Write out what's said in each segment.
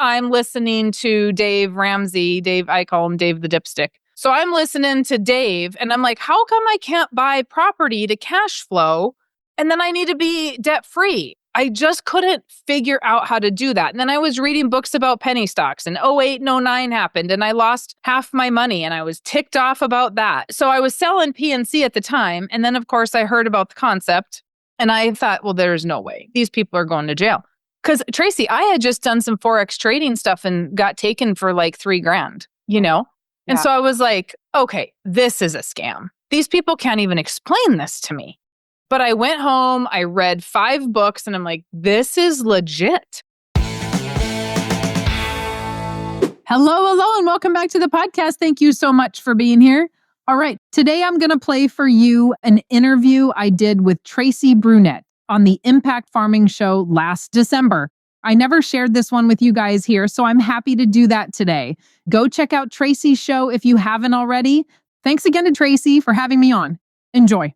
I'm listening to Dave Ramsey. Dave, I call him Dave the Dipstick. So I'm listening to Dave and I'm like, how come I can't buy property to cash flow? And then I need to be debt free. I just couldn't figure out how to do that. And then I was reading books about penny stocks and 08 and 09 happened and I lost half my money and I was ticked off about that. So I was selling PNC at the time. And then of course I heard about the concept and I thought, well, there's no way. These people are going to jail. Because Tracy, I had just done some Forex trading stuff and got taken for like $3,000, you know? And Yeah. so I was like, okay, this is a scam. These people can't even explain this to me. But I went home, I read 5 books, and I'm like, this is legit. Hello, and welcome back to the podcast. Thank you so much for being here. All right, today I'm going to play for you an interview I did with Tracy Brunet on the Impact Farming Show last December. I never shared this one with you guys here, so I'm happy to do that today. Go check out Tracy's show if you haven't already. Thanks again to Tracy for having me on. Enjoy.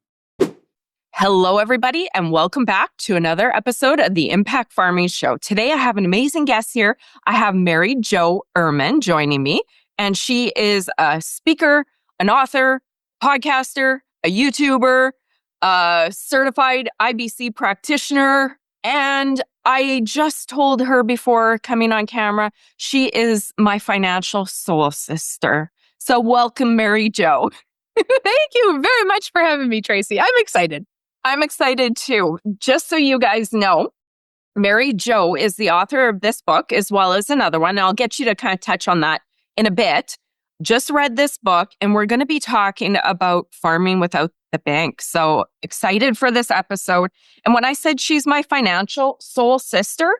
Hello, everybody, and welcome back to another episode of the Impact Farming Show. Today, I have an amazing guest here. I have Mary Jo Irmen joining me, and she is a speaker, an author, podcaster, a YouTuber, a certified IBC practitioner, and I just told her before coming on camera, she is my financial soul sister. So welcome, Mary Jo. Thank you very much for having me, Tracy. I'm excited. I'm excited too. Just so you guys know, Mary Jo is the author of this book as well as another one. And I'll get you to kind of touch on that in a bit. Just read this book and we're going to be talking about farming without the bank. So excited for this episode. And when I said she's my financial soul sister,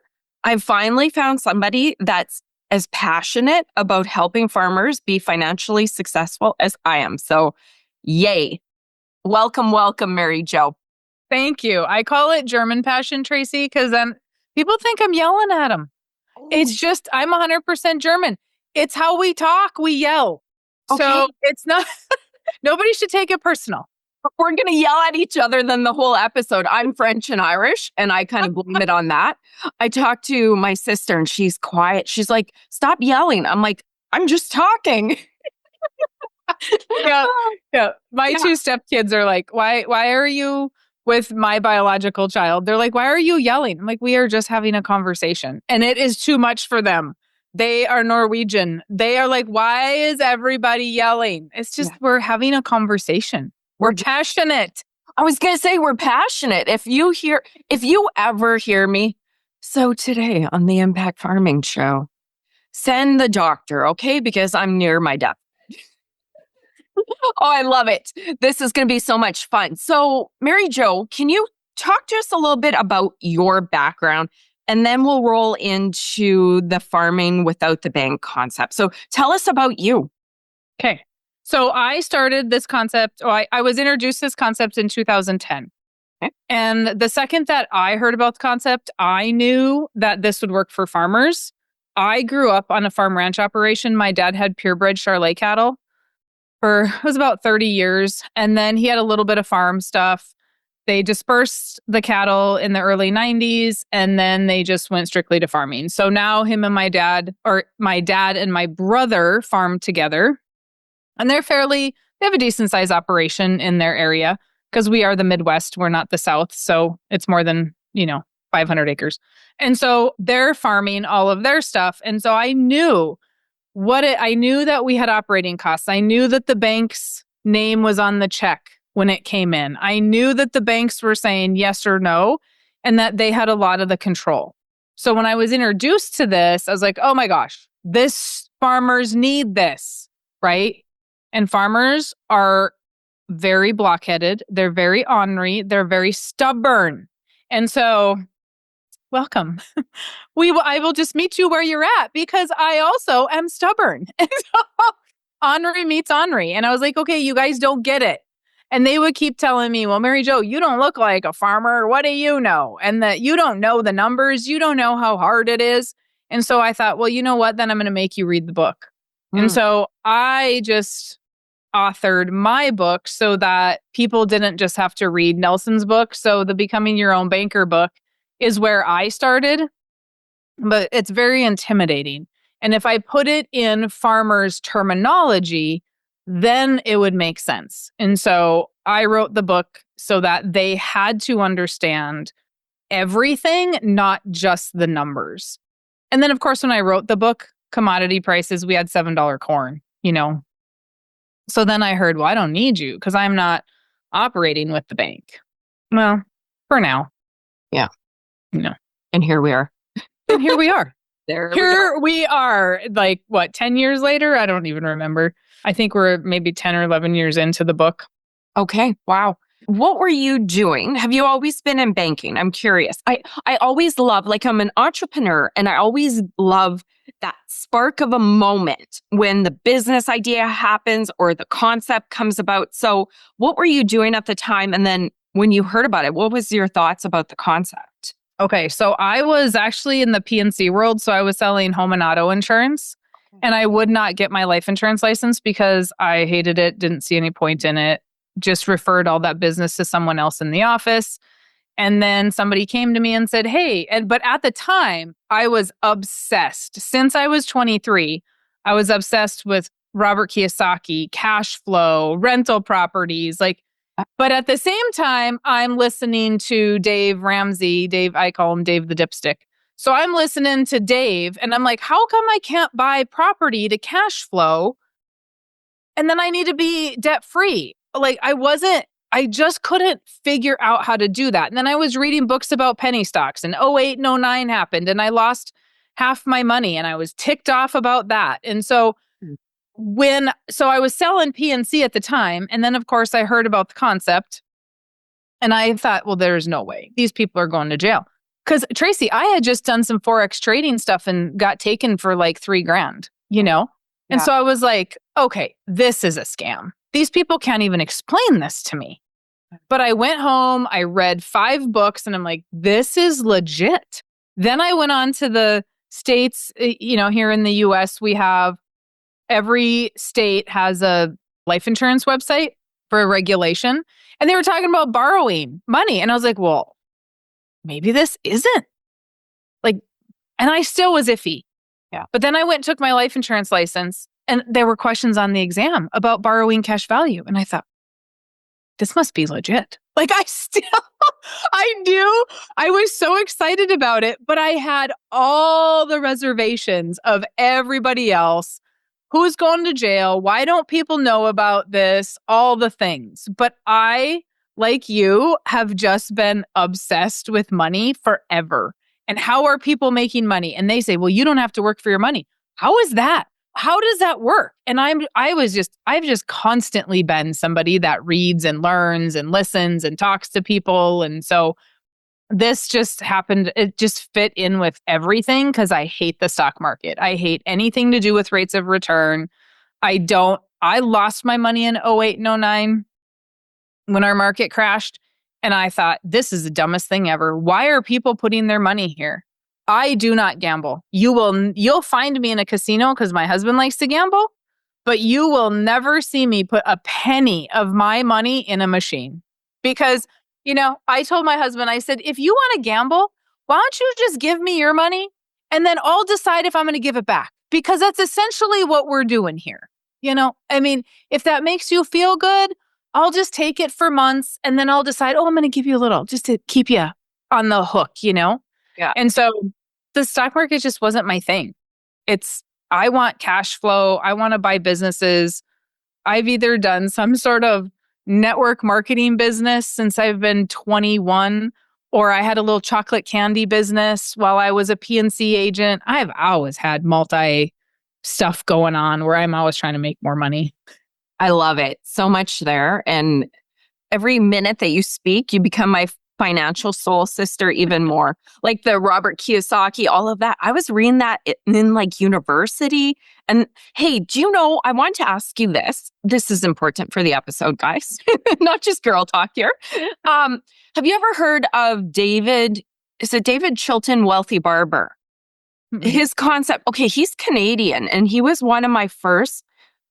I finally found somebody that's as passionate about helping farmers be financially successful as I am. So yay. Welcome, Mary Jo. Thank you. I call it German passion, Tracy, because then people think I'm yelling at them. It's just, I'm 100% German. It's how we talk. We yell. Okay. So it's not, nobody should take it personal. We're going to yell at each other then the whole episode. I'm French and Irish, and I kind of blame it on that. I talked to my sister, and she's quiet. She's like, stop yelling. I'm like, I'm just talking. Yeah. My 2 stepkids are like, why are you with my biological child? They're like, why are you yelling? I'm like, we are just having a conversation. And it is too much for them. They are Norwegian. They are like, why is everybody yelling? It's just, we're having a conversation. We're passionate. I was going to say we're passionate. If you ever hear me, so today on the Impact Farming Show, send the doctor, okay? Because I'm near my death. Oh, I love it. This is going to be so much fun. So, Mary Jo, can you talk to us a little bit about your background? And then we'll roll into the farming without the bank concept. So tell us about you. Okay. So I started this concept, I was introduced to this concept in 2010. Okay. And the second that I heard about the concept, I knew that this would work for farmers. I grew up on a farm ranch operation. My dad had purebred Charolais cattle for, it was about 30 years. And then he had a little bit of farm stuff. They dispersed the cattle in the early 90s, and then they just went strictly to farming. So now him and my dad, or my dad and my brother, farm together. And they have a decent size operation in their area because we are the Midwest. We're not the South. So it's more than, 500 acres. And so they're farming all of their stuff. And so I knew I knew that we had operating costs. I knew that the bank's name was on the check when it came in. I knew that the banks were saying yes or no, and that they had a lot of the control. So when I was introduced to this, I was like, oh my gosh, farmers need this, right? And farmers are very blockheaded. They're very ornery. They're very stubborn. And so, welcome. I will just meet you where you're at because I also am stubborn. And so, ornery meets ornery. And I was like, okay, you guys don't get it. And they would keep telling me, well, Mary Jo, you don't look like a farmer. What do you know? And that you don't know the numbers. You don't know how hard it is. And so I thought, well, you know what? Then I'm going to make you read the book. And so I just authored my book so that people didn't just have to read Nelson's book. So the Becoming Your Own Banker book is where I started. but it's very intimidating. And if I put it in farmers' terminology, then it would make sense. And so I wrote the book so that they had to understand everything, not just the numbers. And then, of course, when I wrote the book, commodity prices, we had $7 corn, So then I heard, well, I don't need you because I'm not operating with the bank. Well, for now. Yeah. And here we are. And here we are. Here we are. Like, what, 10 years later? I don't even remember. I think we're maybe 10 or 11 years into the book. Okay. Wow. What were you doing? Have you always been in banking? I'm curious. I always love, like, I'm an entrepreneur, and I always love that spark of a moment when the business idea happens or the concept comes about. So what were you doing at the time? And then when you heard about it, what was your thoughts about the concept? Okay, so I was actually in the P&C world. So I was selling home and auto insurance, and I would not get my life insurance license because I hated it, didn't see any point in it, just referred all that business to someone else in the office. And then somebody came to me and said, hey, but at the time I was obsessed. Since I was 23, I was obsessed with Robert Kiyosaki, cash flow, rental properties, but at the same time, I'm listening to Dave Ramsey. I call him Dave the Dipstick. So I'm listening to Dave and I'm like, how come I can't buy property to cash flow? And then I need to be debt free. I just couldn't figure out how to do that. And then I was reading books about penny stocks, and 08 and 09 happened and I lost half my money and I was ticked off about that. And so I was selling PNC at the time. And then, of course, I heard about the concept and I thought, well, there's no way these people are going to jail. Because, Tracy, I had just done some Forex trading stuff and got taken for like $3,000, And Yeah. so I was like, okay, this is a scam. These people can't even explain this to me. But I went home, I read 5 books, and I'm like, this is legit. Then I went on to the states, here in the US, every state has a life insurance website for a regulation. And they were talking about borrowing money. And I was like, well, maybe this isn't. And I still was iffy. Yeah. But then I went and took my life insurance license, and there were questions on the exam about borrowing cash value. And I thought, this must be legit. I knew I was so excited about it, but I had all the reservations of everybody else. Who's going to jail? Why don't people know about this? All the things. But I, like you, have just been obsessed with money forever. And how are people making money? And they say, well, you don't have to work for your money. How is that? How does that work? And I've just constantly been somebody that reads and learns and listens and talks to people. And so this just happened. It just fit in with everything because I hate the stock market. I hate anything to do with rates of return. I lost my money in 08 and 09 when our market crashed. And I thought, this is the dumbest thing ever. Why are people putting their money here? I do not gamble. You'll find me in a casino because my husband likes to gamble, but you will never see me put a penny of my money in a machine. Because, I told my husband, I said, if you want to gamble, why don't you just give me your money and then I'll decide if I'm going to give it back? Because that's essentially what we're doing here. If that makes you feel good, I'll just take it for months and then I'll decide, I'm going to give you a little just to keep you on the hook, Yeah. And so the stock market just wasn't my thing. I want cash flow. I want to buy businesses. I've either done some sort of network marketing business since I've been 21, or I had a little chocolate candy business while I was a PNC agent. I've always had multi stuff going on where I'm always trying to make more money. I love it. So much there. And every minute that you speak, you become my financial soul sister even more. Like the Robert Kiyosaki, all of that. I was reading that in university. And hey, do you know, I want to ask you this. This is important for the episode, guys. Not just girl talk here. Have you ever heard of David Chilton, Wealthy Barber? Mm-hmm. His concept, okay, he's Canadian and he was one of my first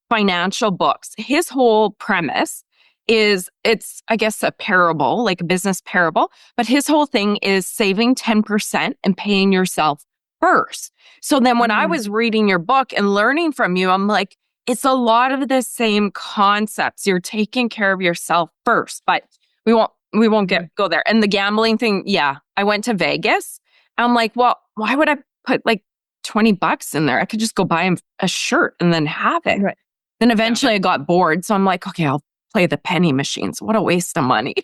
financial books. His whole premise is I guess, a parable, like a business parable. But his whole thing is saving 10% and paying yourself first. So then when I was reading your book and learning from you, I'm like, it's a lot of the same concepts. You're taking care of yourself first, but we won't go there. And the gambling thing, yeah, I went to Vegas. I'm like, well, why would I put like $20 in there? I could just go buy him a shirt and then have it. Right. Then eventually I got bored. So I'm like, okay, I'll play the penny machines. What a waste of money.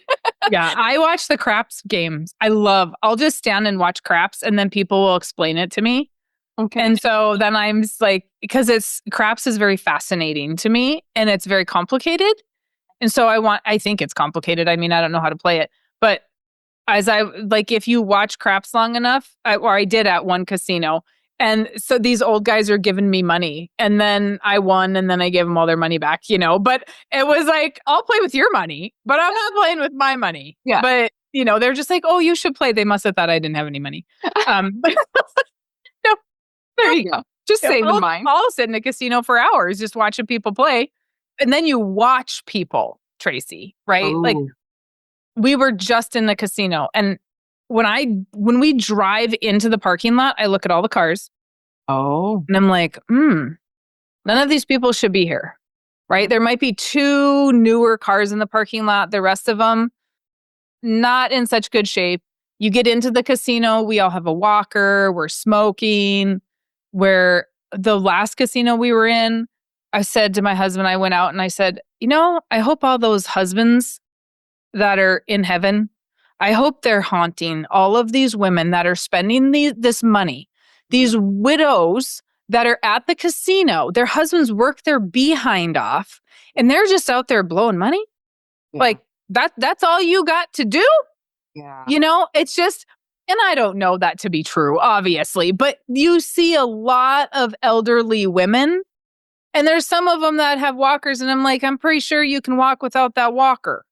Yeah, I watch the craps games. I'll just stand and watch craps and then people will explain it to me. Okay. And so then I'm just like, because craps is very fascinating to me and it's very complicated. And so I think it's complicated. I mean, I don't know how to play it, but if you watch craps long enough, I did at one casino. And so these old guys are giving me money and then I won and then I gave them all their money back, but it was like, I'll play with your money, but I'm not playing with my money. Yeah. But, they're just like, oh, you should play. They must have thought I didn't have any money. But no, There you go. Just saving mine. I'll sit in a casino for hours just watching people play. And then you watch people, Tracy, right? Ooh. Like we were just in the casino and when we drive into the parking lot, I look at all the cars. Oh. And I'm like, none of these people should be here, right? There might be 2 newer cars in the parking lot. The rest of them, not in such good shape. You get into the casino, we all have a walker, we're smoking. Where the last casino we were in, I said to my husband, I went out and I said, I hope all those husbands that are in heaven, I hope they're haunting all of these women that are spending this money, these widows that are at the casino. Their husbands work their behind off and they're just out there blowing money. Yeah. Like that's all you got to do. Yeah. It's just, and I don't know that to be true, obviously, but you see a lot of elderly women and there's some of them that have walkers and I'm like, I'm pretty sure you can walk without that walker.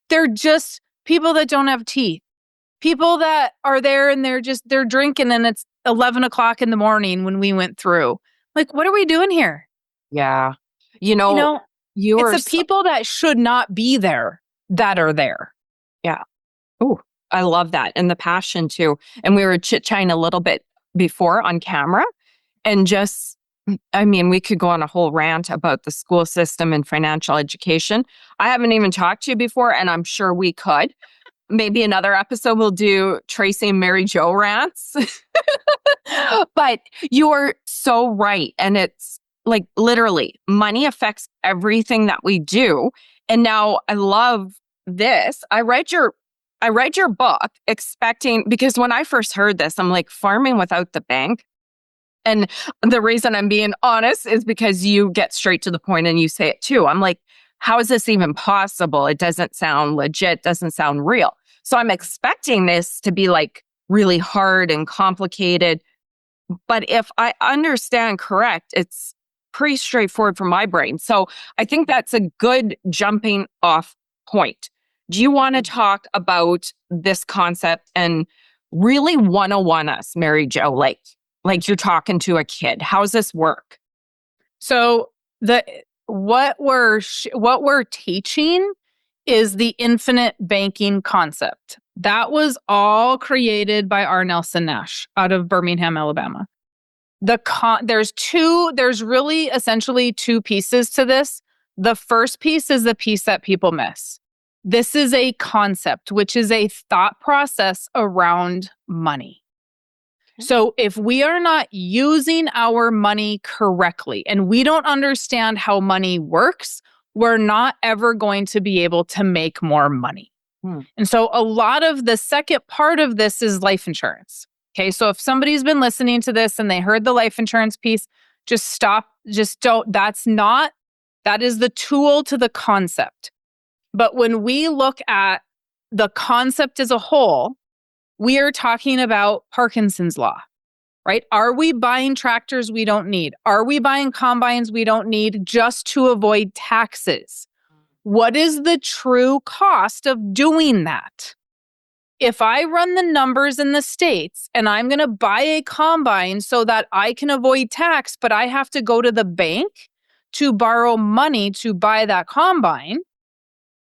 They're just people that don't have teeth, people that are there and they're drinking and it's 11 o'clock in the morning when we went through. Like, what are we doing here? Yeah. It's the people that should not be there that are there. Yeah. Oh, I love that. And the passion too. And we were chit-chatting a little bit before on camera and we could go on a whole rant about the school system and financial education. I haven't even talked to you before, and I'm sure we could. Maybe another episode we'll do Tracy and Mary Jo rants. But you're so right. And it's like literally money affects everything that we do. And now I love this. I read your book expecting, because when I first heard this, I'm like, farming without the bank. And the reason I'm being honest is because you get straight to the point and you say it too. I'm like, how is this even possible? It doesn't sound legit, doesn't sound real. So I'm expecting this to be like really hard and complicated. But if I understand correct, it's pretty straightforward for my brain. So I think that's a good jumping off point. Do you want to talk about this concept and really 101 us, Mary Jo? Like you're talking to a kid. How does this work? So what we're teaching is the infinite banking concept. That was all created by R. Nelson Nash out of Birmingham, Alabama. There's really essentially 2 pieces to this. The first piece is the piece that people miss. This is a concept, which is a thought process around money. So if we are not using our money correctly and we don't understand how money works, we're not ever going to be able to make more money. And so a lot of the second part of this is life insurance. Okay, so if somebody's been listening to this and they heard the life insurance piece, just stop, just don't. That is the tool to the concept. But when we look at the concept as a whole, we are talking about Parkinson's law, right? Are we buying tractors we don't need? Are we buying combines we don't need just to avoid taxes? What is the true cost of doing that? If I run the numbers in the States and I'm going to buy a combine so that I can avoid tax, but I have to go to the bank to borrow money to buy that combine,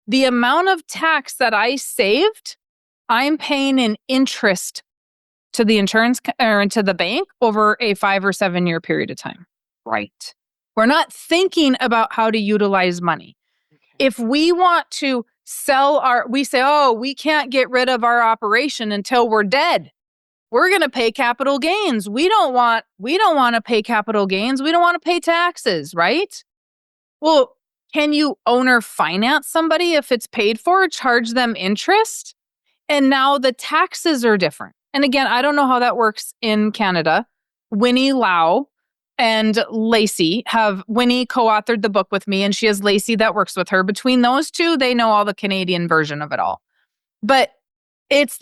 the amount of tax that I saved, I'm paying in interest to the insurance or into the bank over a 5 or 7 year period of time. Right. We're not thinking about how to utilize money. If we want to we say, oh, we can't get rid of our operation until we're dead. We're going to pay capital gains. We don't want to pay capital gains. We don't want to pay taxes, right? Well, can you owner finance somebody if it's paid for, charge them interest? And now the taxes are different. And again, I don't know how that works in Canada. Winnie Lau and Lacey Winnie co-authored the book with me, and she has Lacey that works with her. Between those two, they know all the Canadian version of it all. But it's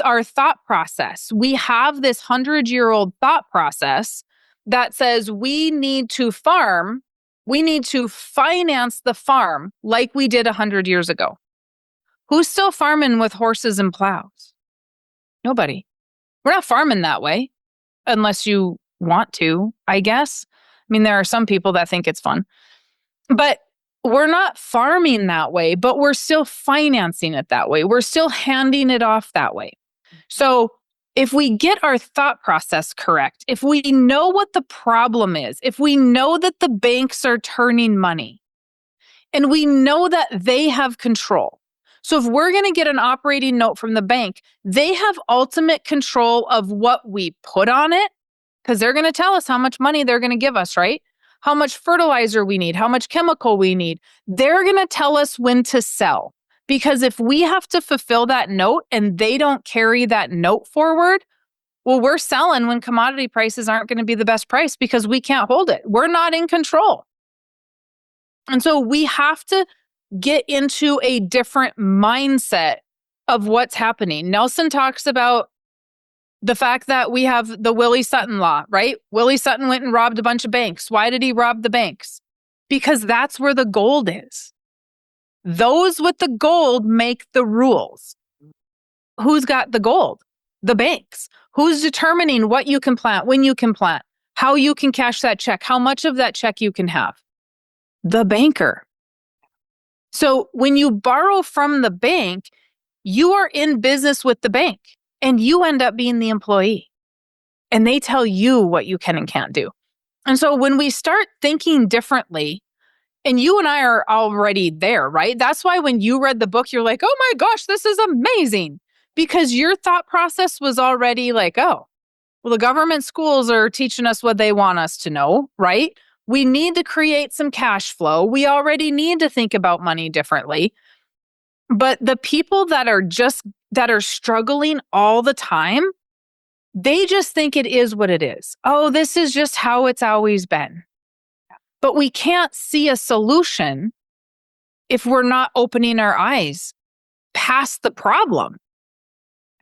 our thought process. We have this 100-year-old thought process that says we need to farm. We need to finance the farm like we did 100 years ago. Who's still farming with horses and plows? Nobody. We're not farming that way unless you want to, I guess. I mean, there are some people that think it's fun. But we're not farming that way, but we're still financing it that way. We're still handing it off that way. So if we get our thought process correct, if we know what the problem is, if we know that the banks are turning money, and we know that they have control. So if we're going to get an operating note from the bank, they have ultimate control of what we put on it, because they're going to tell us how much money they're going to give us, right? How much fertilizer we need, how much chemical we need. They're going to tell us when to sell. Because if we have to fulfill that note and they don't carry that note forward, well, we're selling when commodity prices aren't going to be the best price because we can't hold it. We're not in control. And so we have to get into a different mindset of what's happening. Nelson talks about the fact that we have the Willie Sutton law, right? Willie Sutton went and robbed a bunch of banks. Why did he rob the banks? Because that's where the gold is. Those with the gold make the rules. Who's got the gold? The banks. Who's determining what you can plant, when you can plant, how you can cash that check, how much of that check you can have? The banker. So when you borrow from the bank, you are in business with the bank. And you end up being the employee. And they tell you what you can and can't do. And so when we start thinking differently, and you and I are already there, right? That's why when you read the book, you're like, oh my gosh, this is amazing. Because your thought process was already like, oh, well, the government schools are teaching us what they want us to know, right? We need to create some cash flow. We already need to think about money differently. But the people that are struggling all the time, they just think it is what it is. Oh, this is just how it's always been. But we can't see a solution if we're not opening our eyes past the problem.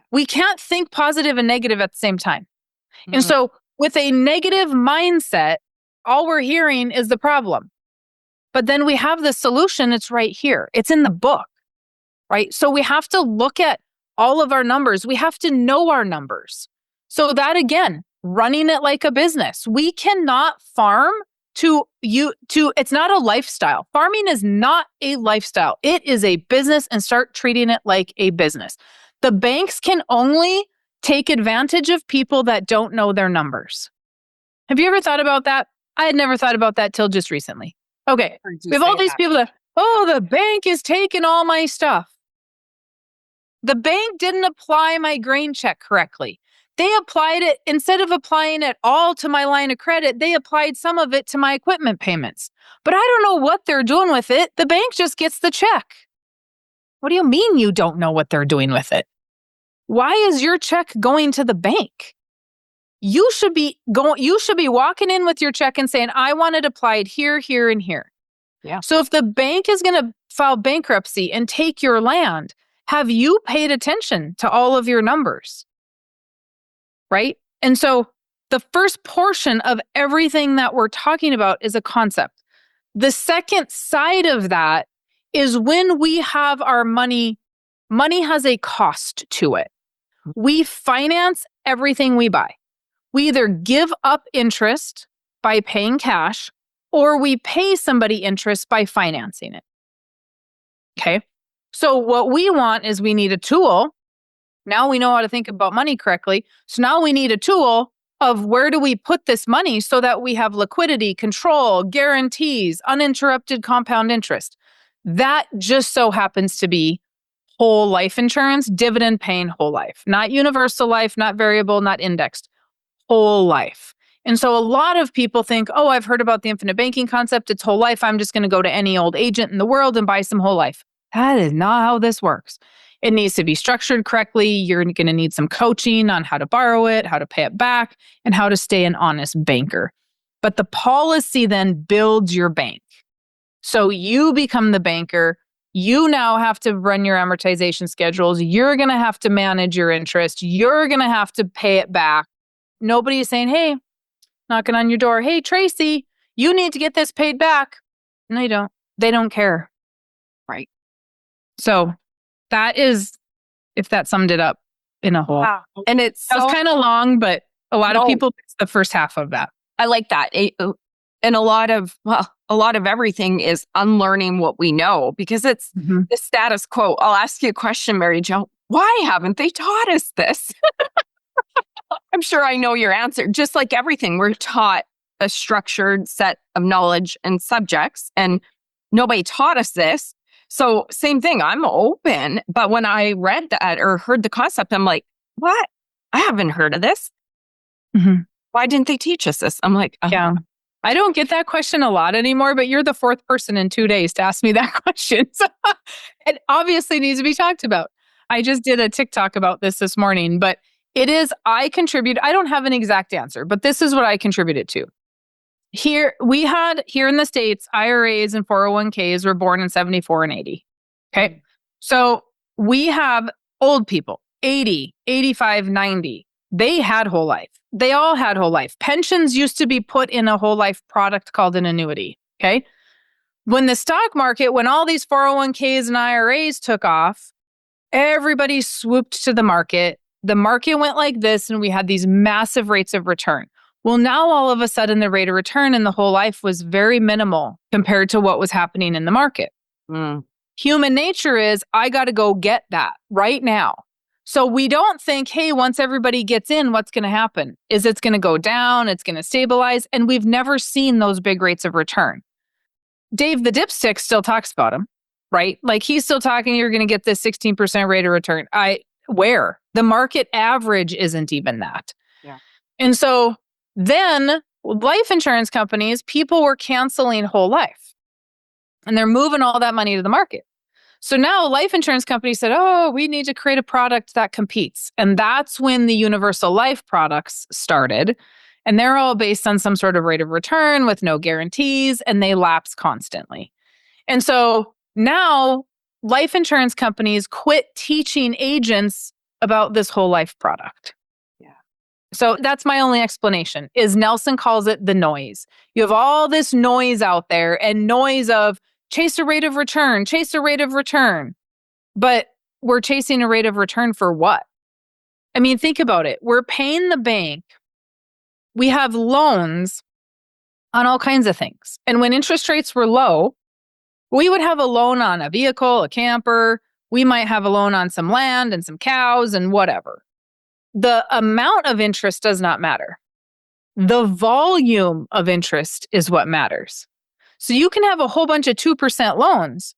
We can't think positive and negative at the same time. Mm-hmm. And so with a negative mindset, all we're hearing is the problem. But then we have the solution. It's right here. It's in the book. Right? So we have to look at all of our numbers. We have to know our numbers. So that again, running it like a business. We cannot farm it's not a lifestyle. Farming is not a lifestyle. It is a business, and start treating it like a business. The banks can only take advantage of people that don't know their numbers. Have you ever thought about that? I had never thought about that till just recently. Okay. We have all these people that, oh, the bank is taking all my stuff. The bank didn't apply my grain check correctly. They applied it, instead of applying it all to my line of credit, they applied some of it to my equipment payments. But I don't know what they're doing with it. The bank just gets the check. What do you mean you don't know what they're doing with it? Why is your check going to the bank? You should be walking in with your check and saying, I want it applied here, here, and here. Yeah. So if the bank is going to file bankruptcy and take your land, have you paid attention to all of your numbers? Right? And so the first portion of everything that we're talking about is a concept. The second side of that is when we have our money has a cost to it. We finance everything we buy. We either give up interest by paying cash, or we pay somebody interest by financing it. Okay? So what we want is we need a tool Now we know how to think about money correctly. So now we need a tool of where do we put this money so that we have liquidity, control, guarantees, uninterrupted compound interest. That just so happens to be whole life insurance, dividend paying whole life, not universal life, not variable, not indexed, whole life. And so a lot of people think, oh, I've heard about the infinite banking concept. It's whole life. I'm just going to go to any old agent in the world and buy some whole life. That is not how this works. It needs to be structured correctly. You're going to need some coaching on how to borrow it, how to pay it back, and how to stay an honest banker. But the policy then builds your bank. So you become the banker. You now have to run your amortization schedules. You're going to have to manage your interest. You're going to have to pay it back. Nobody is saying, hey, knocking on your door, hey, Tracy, you need to get this paid back. No, you don't. They don't care. Right. So that is, if that summed it up in a whole. Wow. And it's That was kind of long, but a lot of people, it's the first half of that. I like that. And a lot of everything is unlearning what we know because it's the status quo. I'll ask you a question, Mary Jo. Why haven't they taught us this? I'm sure I know your answer. Just like everything, we're taught a structured set of knowledge and subjects, and nobody taught us this. So same thing, I'm open. But when I read that or heard the concept, I'm like, what? I haven't heard of this. Mm-hmm. Why didn't they teach us this? I'm like, yeah. I don't get that question a lot anymore, but you're the fourth person in 2 days to ask me that question. So it obviously needs to be talked about. I just did a TikTok about this morning, but I don't have an exact answer, but this is what I contributed to. Here in the States, IRAs and 401ks were born in 74 and 80. Okay. So we have old people, 80, 85, 90. They had whole life. They all had whole life. Pensions used to be put in a whole life product called an annuity. Okay. When the stock market, when all these 401ks and IRAs took off, everybody swooped to the market. The market went like this, and we had these massive rates of return. Well, now all of a sudden, the rate of return in the whole life was very minimal compared to what was happening in the market. Human nature is, I got to go get that right now. So we don't think, hey, once everybody gets in, what's going to happen? Is it's going to go down? It's going to stabilize? And we've never seen those big rates of return. Dave the Dipstick still talks about them, right? Like he's still talking, you're going to get this 16% rate of return. Where? The market average isn't even that. Yeah. And so then life insurance companies, people were canceling whole life and they're moving all that money to the market. So now life insurance companies said, oh, we need to create a product that competes. And that's when the universal life products started. And they're all based on some sort of rate of return with no guarantees, and they lapse constantly. And so now life insurance companies quit teaching agents about this whole life product. Yeah. So that's my only explanation is Nelson calls it the noise. You have all this noise out there and noise of chase a rate of return, chase a rate of return. But we're chasing a rate of return for what? I mean, think about it. We're paying the bank. We have loans on all kinds of things. And when interest rates were low, we would have a loan on a vehicle, a camper. We might have a loan on some land and some cows and whatever. The amount of interest does not matter. The volume of interest is what matters. So you can have a whole bunch of 2% loans,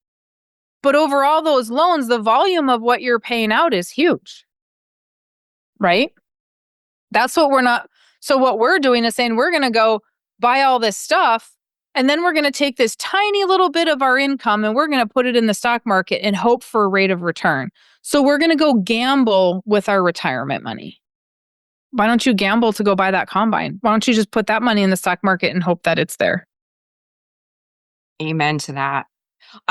but over all those loans, the volume of what you're paying out is huge, right? That's what we're not. So what we're doing is saying we're going to go buy all this stuff, and then we're going to take this tiny little bit of our income and we're going to put it in the stock market and hope for a rate of return. So we're going to go gamble with our retirement money. Why don't you gamble to go buy that combine? Why don't you just put that money in the stock market and hope that it's there? Amen to that.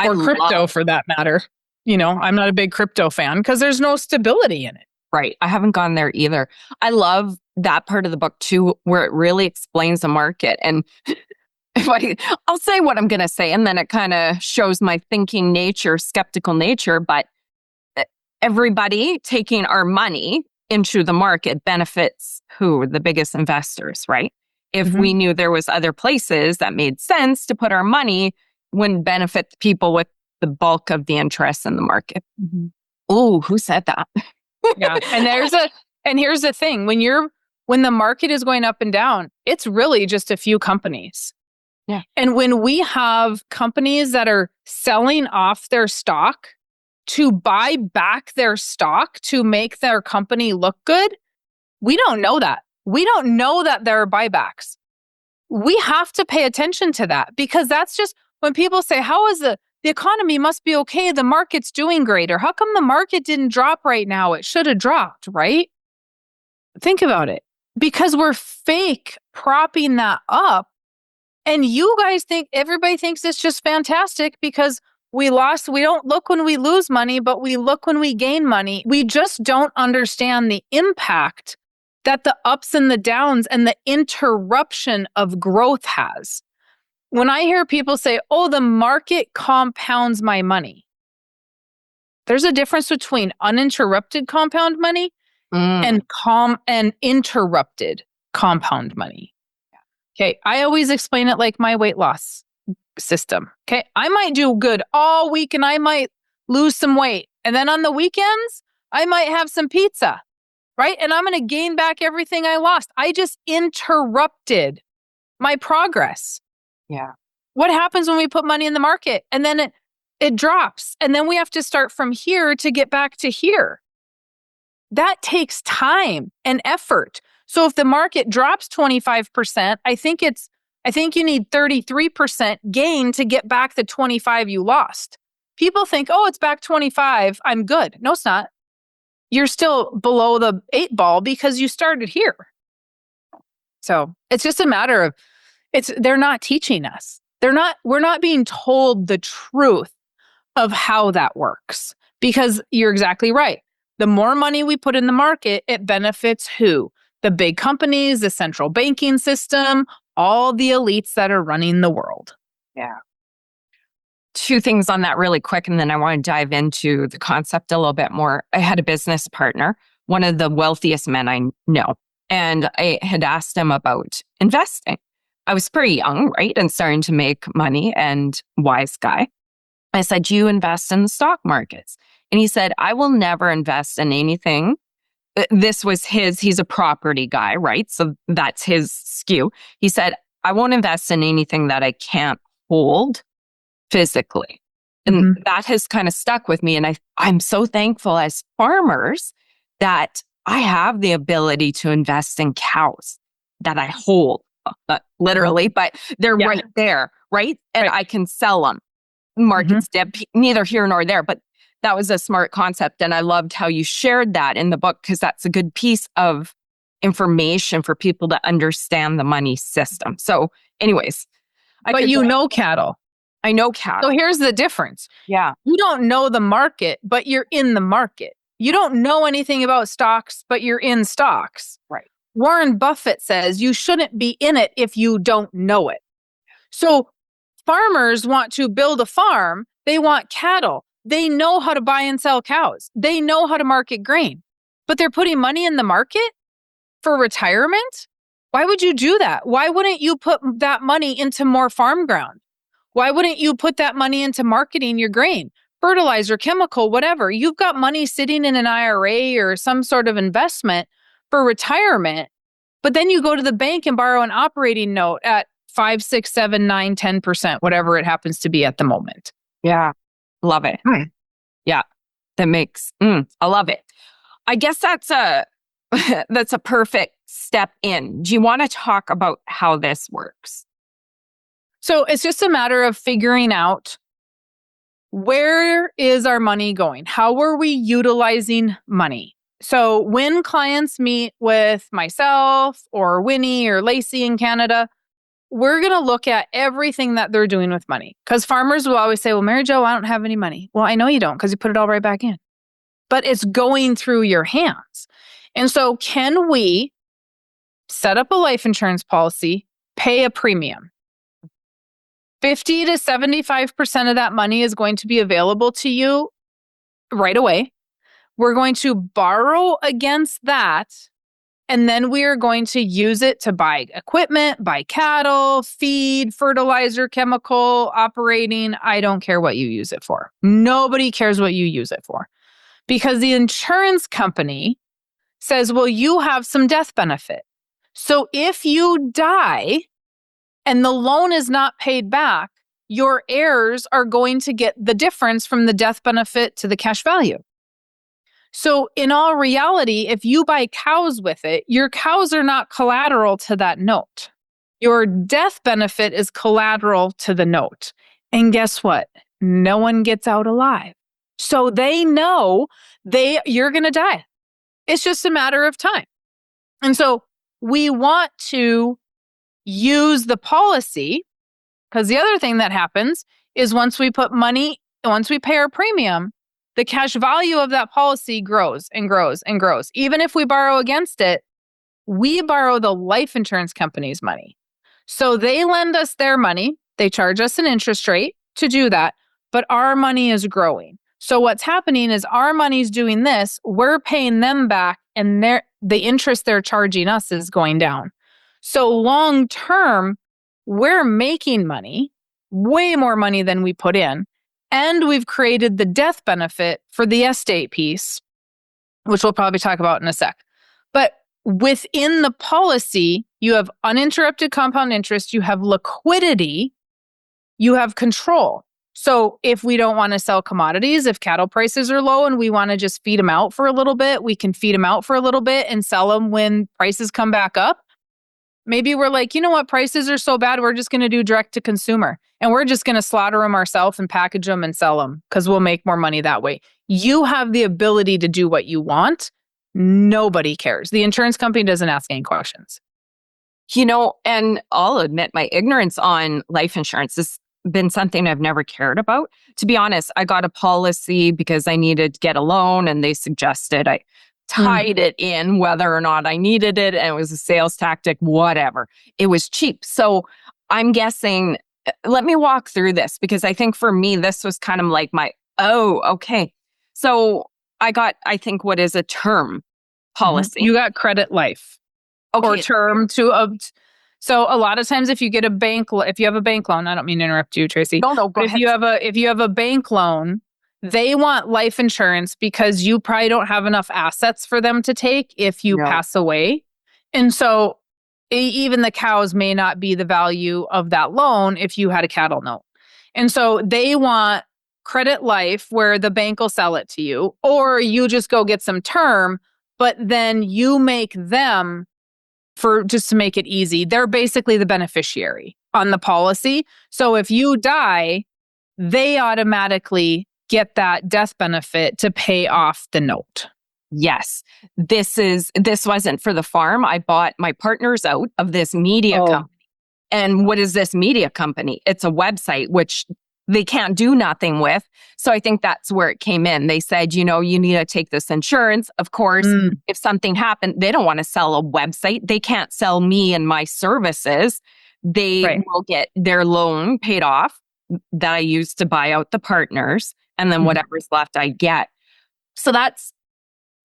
Or crypto for that matter. I'm not a big crypto fan because there's no stability in it. Right. I haven't gone there either. I love that part of the book too, where it really explains the market. And I'll say what I'm going to say, and then it kind of shows my thinking nature, skeptical nature. But everybody taking our money into the market benefits who? The biggest investors, right? If we knew there was other places that made sense to put our money, wouldn't benefit the people with the bulk of the interest in the market. Oh, who said that? Yeah. And here's the thing. When the market is going up and down, it's really just a few companies. Yeah. And when we have companies that are selling off their stock to buy back their stock to make their company look good, we don't know that. We don't know that there are buybacks. We have to pay attention to that, because that's just when people say, how is the economy must be okay, the market's doing great, or how come the market didn't drop right now? It should have dropped, right? Think about it. Because we're fake propping that up. And you guys think, everybody thinks it's just fantastic because we don't look when we lose money, but we look when we gain money. We just don't understand the impact that the ups and the downs and the interruption of growth has. When I hear people say, oh, the market compounds my money, there's a difference between uninterrupted compound money and interrupted compound money. Okay, I always explain it like my weight loss system. Okay, I might do good all week and I might lose some weight. And then on the weekends, I might have some pizza, right? And I'm going to gain back everything I lost. I just interrupted my progress. Yeah. What happens when we put money in the market and then it drops? And then we have to start from here to get back to here. That takes time and effort. So if the market drops 25%, I think you need 33% gain to get back the 25 you lost. People think, oh, it's back 25, I'm good. No, it's not. You're still below the 8 ball because you started here. So it's just a matter of, they're not teaching us. We're not being told the truth of how that works, because you're exactly right. The more money we put in the market, it benefits who? The big companies, the central banking system, all the elites that are running the world. Yeah. 2 things on that really quick, and then I want to dive into the concept a little bit more. I had a business partner, one of the wealthiest men I know, and I had asked him about investing. I was pretty young, right? And starting to make money, and wise guy. I said, do you invest in the stock markets? And he said, I will never invest in anything. This was he's a property guy, right? So that's his skew. He said, I won't invest in anything that I can't hold physically. And that has kind of stuck with me. And I'm so thankful as farmers that I have the ability to invest in cows that I hold, not literally, but they're right there, right? And I can sell them. Market's dead, neither here nor there, but that was a smart concept. And I loved how you shared that in the book, because that's a good piece of information for people to understand the money system. So anyways. But you know cattle. I know cattle. So here's the difference. Yeah. You don't know the market, but you're in the market. You don't know anything about stocks, but you're in stocks. Right. Warren Buffett says you shouldn't be in it if you don't know it. So farmers want to build a farm. They want cattle. They know how to buy and sell cows. They know how to market grain, but they're putting money in the market for retirement. Why would you do that? Why wouldn't you put that money into more farm ground? Why wouldn't you put that money into marketing your grain, fertilizer, chemical, whatever? You've got money sitting in an IRA or some sort of investment for retirement, but then you go to the bank and borrow an operating note at 5, 6, 7, 9, 10%, whatever it happens to be at the moment. Yeah. Love it. Yeah. That makes, I love it. I guess that's a perfect step in. Do you want to talk about how this works? So it's just a matter of figuring out, where is our money going? How are we utilizing money? So when clients meet with myself or Winnie or Lacey in Canada, we're going to look at everything that they're doing with money. Because farmers will always say, well, Mary Jo, I don't have any money. Well, I know you don't, because you put it all right back in. But it's going through your hands. And so can we set up a life insurance policy, pay a premium? 50 to 75% of that money is going to be available to you right away. We're going to borrow against that. And then we are going to use it to buy equipment, buy cattle, feed, fertilizer, chemical, operating. I don't care what you use it for. Nobody cares what you use it for. because the insurance company says, well, you have some death benefit. So if you die and the loan is not paid back, your heirs are going to get the difference from the death benefit to the cash value. So in all reality, if you buy cows with it, your cows are not collateral to that note. Your death benefit is collateral to the note. And guess what? No one gets out alive. So they know you're going to die. It's just a matter of time. And so we want to use the policy, because the other thing that happens is once we pay our premium, the cash value of that policy grows and grows and grows. Even if we borrow against it, we borrow the life insurance company's money. So they lend us their money. They charge us an interest rate to do that, but our money is growing. So what's happening is our money's doing this, we're paying them back, and the interest they're charging us is going down. So long term, we're making money, way more money than we put in, and we've created the death benefit for the estate piece, which we'll probably talk about in a sec. But within the policy, you have uninterrupted compound interest, you have liquidity, you have control. So if we don't want to sell commodities, if cattle prices are low and we want to just feed them out for a little bit, we can feed them out for a little bit and sell them when prices come back up. Maybe we're like, you know what, prices are so bad, we're just going to do direct to consumer. And we're just going to slaughter them ourselves and package them and sell them because we'll make more money that way. You have the ability to do what you want. Nobody cares. The insurance company doesn't ask any questions. And I'll admit my ignorance on life insurance has been something I've never cared about. To be honest, I got a policy because I needed to get a loan and they suggested I tied it in whether or not I needed it. And it was a sales tactic, whatever. It was cheap. So I'm guessing, let me walk through this because I think for me, this was kind of like okay. So I got, I think, what is a term policy? You got credit life. Okay. Or term so a lot of times if you get if you have a bank loan, I don't mean to interrupt you, Tracy. No, go but ahead. If you have a bank loan, they want life insurance because you probably don't have enough assets for them to take if you pass away. And so even the cows may not be the value of that loan if you had a cattle note. And so they want credit life where the bank will sell it to you, or you just go get some term, but then you make them, for just to make it easy, they're basically the beneficiary on the policy. So if you die, they automatically get that death benefit to pay off the note. Yes. This wasn't for the farm. I bought my partners out of this media company. And what is this media company? It's a website, which they can't do nothing with. So I think that's where it came in. They said, you need to take this insurance. Of course, if something happened, they don't want to sell a website. They can't sell me and my services. They will get their loan paid off that I used to buy out the partners. And then whatever's left, I get. So that's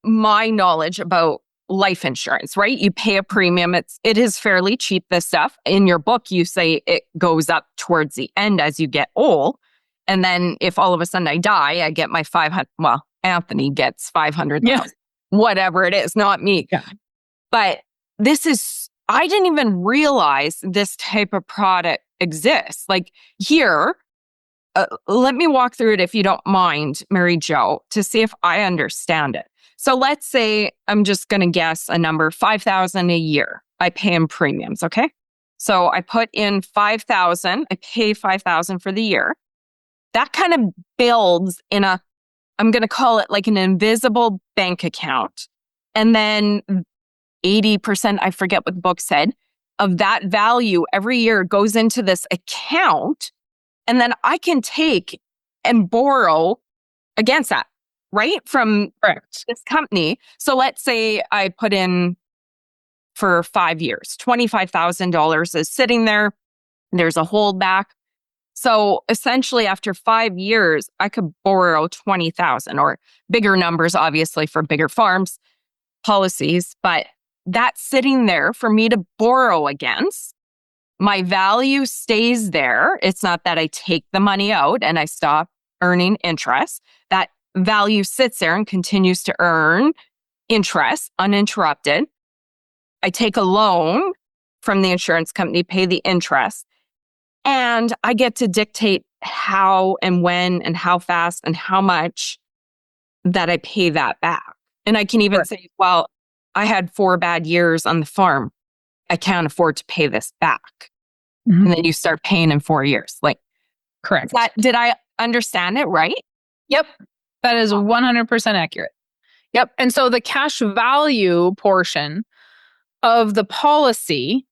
my knowledge about life insurance, right? You pay a premium. It is fairly cheap, this stuff. In your book, you say it goes up towards the end as you get old. And then if all of a sudden I die, I get my 500, well, Anthony gets 500,000, whatever it is, not me. Yeah. But I didn't even realize this type of product exists. Like here, let me walk through it if you don't mind, Mary Jo, to see if I understand it. So let's say I'm just going to guess a number, $5,000 a year. I pay in premiums, okay? So I put in $5,000. I pay $5,000 for the year. That kind of builds in I'm going to call it like an invisible bank account. And then 80%, I forget what the book said, of that value every year goes into this account. And then I can take and borrow against that, right? From this company. So let's say I put in for 5 years, $25,000 is sitting there. There's a holdback. So essentially after 5 years, I could borrow 20,000 or bigger numbers, obviously for bigger farms, policies, but that's sitting there for me to borrow against. My value stays there. It's not that I take the money out and I stop earning interest. That value sits there and continues to earn interest uninterrupted. I take a loan from the insurance company, pay the interest, and I get to dictate how and when and how fast and how much that I pay that back. And I can even say, well, I had 4 bad years on the farm. I can't afford to pay this back. Mhm. And then you start paying in 4 years. Like, Correct. did I understand it right? Yep. That is 100% accurate. Yep. And so the cash value portion of the policy,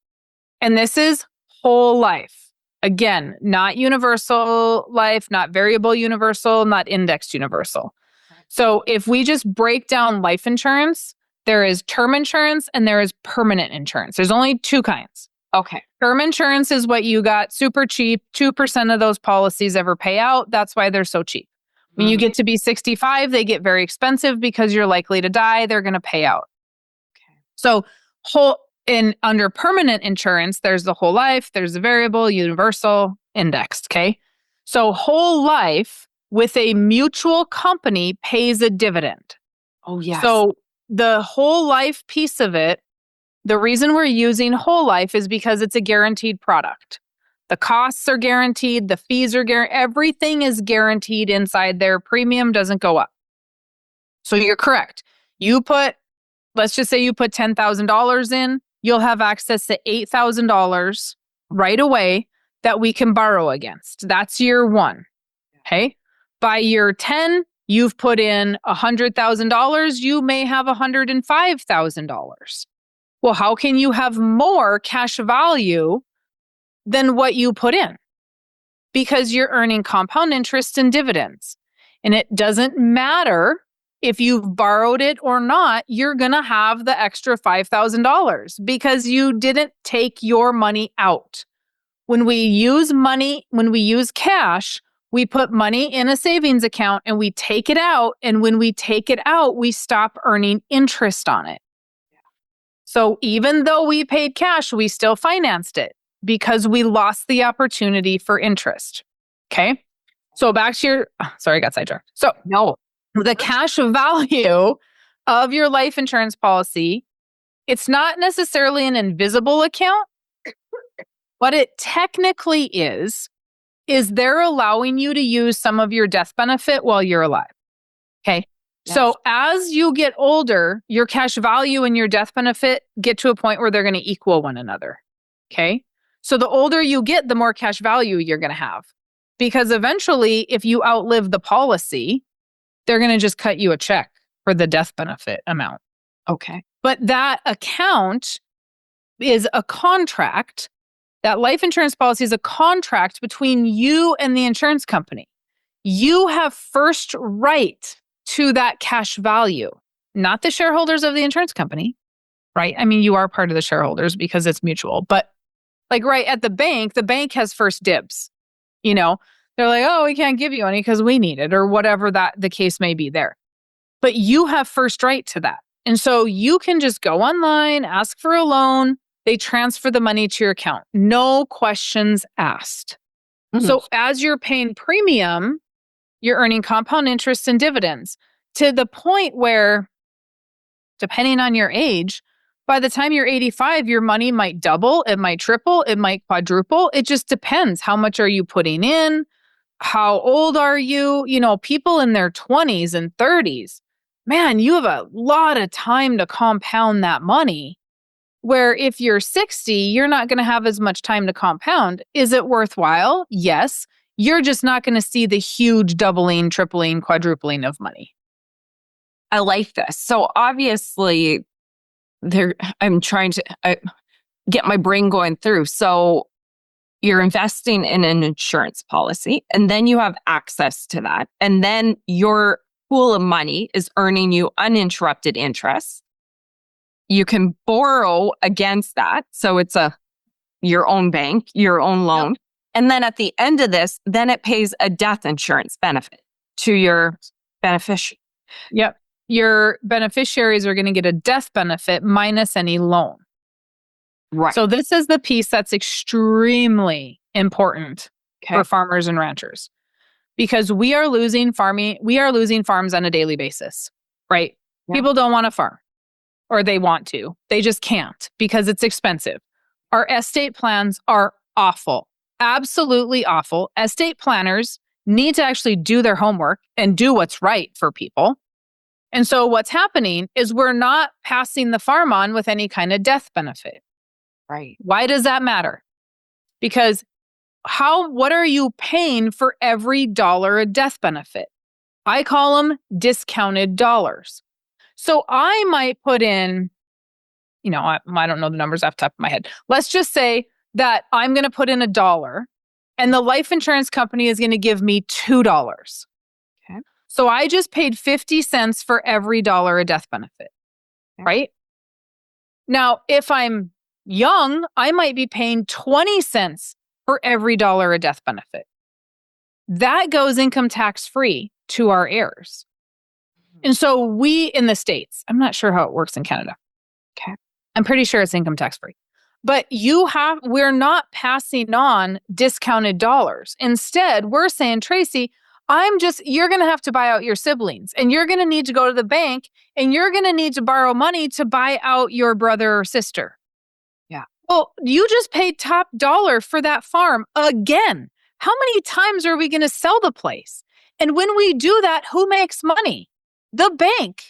and this is whole life. Again, not universal life, not variable universal, not indexed universal. So if we just break down life insurance, there is term insurance and there is permanent insurance. There's only 2 kinds. Okay. Term insurance is what you got super cheap. 2% of those policies ever pay out. That's why they're so cheap. When you get to be 65, they get very expensive because you're likely to die. They're going to pay out. Okay. So under permanent insurance, there's the whole life, there's the variable, universal, indexed. Okay. So whole life with a mutual company pays a dividend. Oh, yes. So the whole life piece of it, the reason we're using whole life is because it's a guaranteed product. The costs are guaranteed, the fees are guaranteed, everything is guaranteed inside there. Premium doesn't go up. So you're correct. Let's just say you put $10,000 in, you'll have access to $8,000 right away that we can borrow against. That's year 1. Okay. By year 10, you've put in $100,000, you may have $105,000. Well, how can you have more cash value than what you put in? Because you're earning compound interest and dividends. And it doesn't matter if you've borrowed it or not, you're going to have the extra $5,000 because you didn't take your money out. When we use cash, we put money in a savings account and we take it out. And when we take it out, we stop earning interest on it. So even though we paid cash, we still financed it because we lost the opportunity for interest. Okay. So back to sorry, I got sidetracked. So No. The cash value of your life insurance policy, it's not necessarily an invisible account. What it technically is they're allowing you to use some of your death benefit while you're alive. Okay. Yes. So as you get older, your cash value and your death benefit get to a point where they're going to equal one another. Okay. So the older you get, the more cash value you're going to have. Because eventually, if you outlive the policy, they're going to just cut you a check for the death benefit amount. Okay. But that account is a contract. That life insurance policy is a contract between you and the insurance company. You have first right to that cash value, not the shareholders of the insurance company, right? I mean, you are part of the shareholders because it's mutual, but like right at the bank has first dibs. You know, they're like, oh, we can't give you any because we need it or whatever that the case may be there. But you have first right to that. And so you can just go online, ask for a loan. They transfer the money to your account. No questions asked. Mm-hmm. So as you're paying premium, you're earning compound interest and dividends to the point where, depending on your age, by the time you're 85, your money might double, it might triple, it might quadruple. It just depends. How much are you putting in? How old are you? You know, people in their 20s and 30s, man, you have a lot of time to compound that money. Where if you're 60, you're not going to have as much time to compound. Is it worthwhile? Yes. You're just not going to see the huge doubling, tripling, quadrupling of money. I like this. So obviously, I'm trying to get my brain going through. So you're investing in an insurance policy, and then you have access to that. And then your pool of money is earning you uninterrupted interest. You can borrow against that. So it's your own bank, your own loan. Yep. And then at the end of this, then it pays a death insurance benefit to your beneficiary. Yep. Your beneficiaries are going to get a death benefit minus any loan. Right. So this is the piece that's extremely important for farmers and ranchers. because we are losing farms on a daily basis, right? Yeah. People don't want to farm, or they want to. They just can't because it's expensive. Our estate plans are awful, absolutely awful. Estate planners need to actually do their homework and do what's right for people. And so what's happening is we're not passing the farm on with any kind of death benefit. Right. Why does that matter? Because what are you paying for every dollar of death benefit? I call them discounted dollars. So I might put in, I don't know the numbers off the top of my head. Let's just say that I'm going to put in $1 and the life insurance company is going to give me $2. Okay. So I just paid 50 cents for every dollar of death benefit, right? Now, if I'm young, I might be paying 20 cents for every dollar of death benefit. That goes income tax free to our heirs. And so we in the States, I'm not sure how it works in Canada. Okay. I'm pretty sure it's income tax free. But we're not passing on discounted dollars. Instead, we're saying, Tracy, you're going to have to buy out your siblings, and you're going to need to go to the bank, and you're going to need to borrow money to buy out your brother or sister. Yeah. Well, you just paid top dollar for that farm again. How many times are we going to sell the place? And when we do that, who makes money? The bank.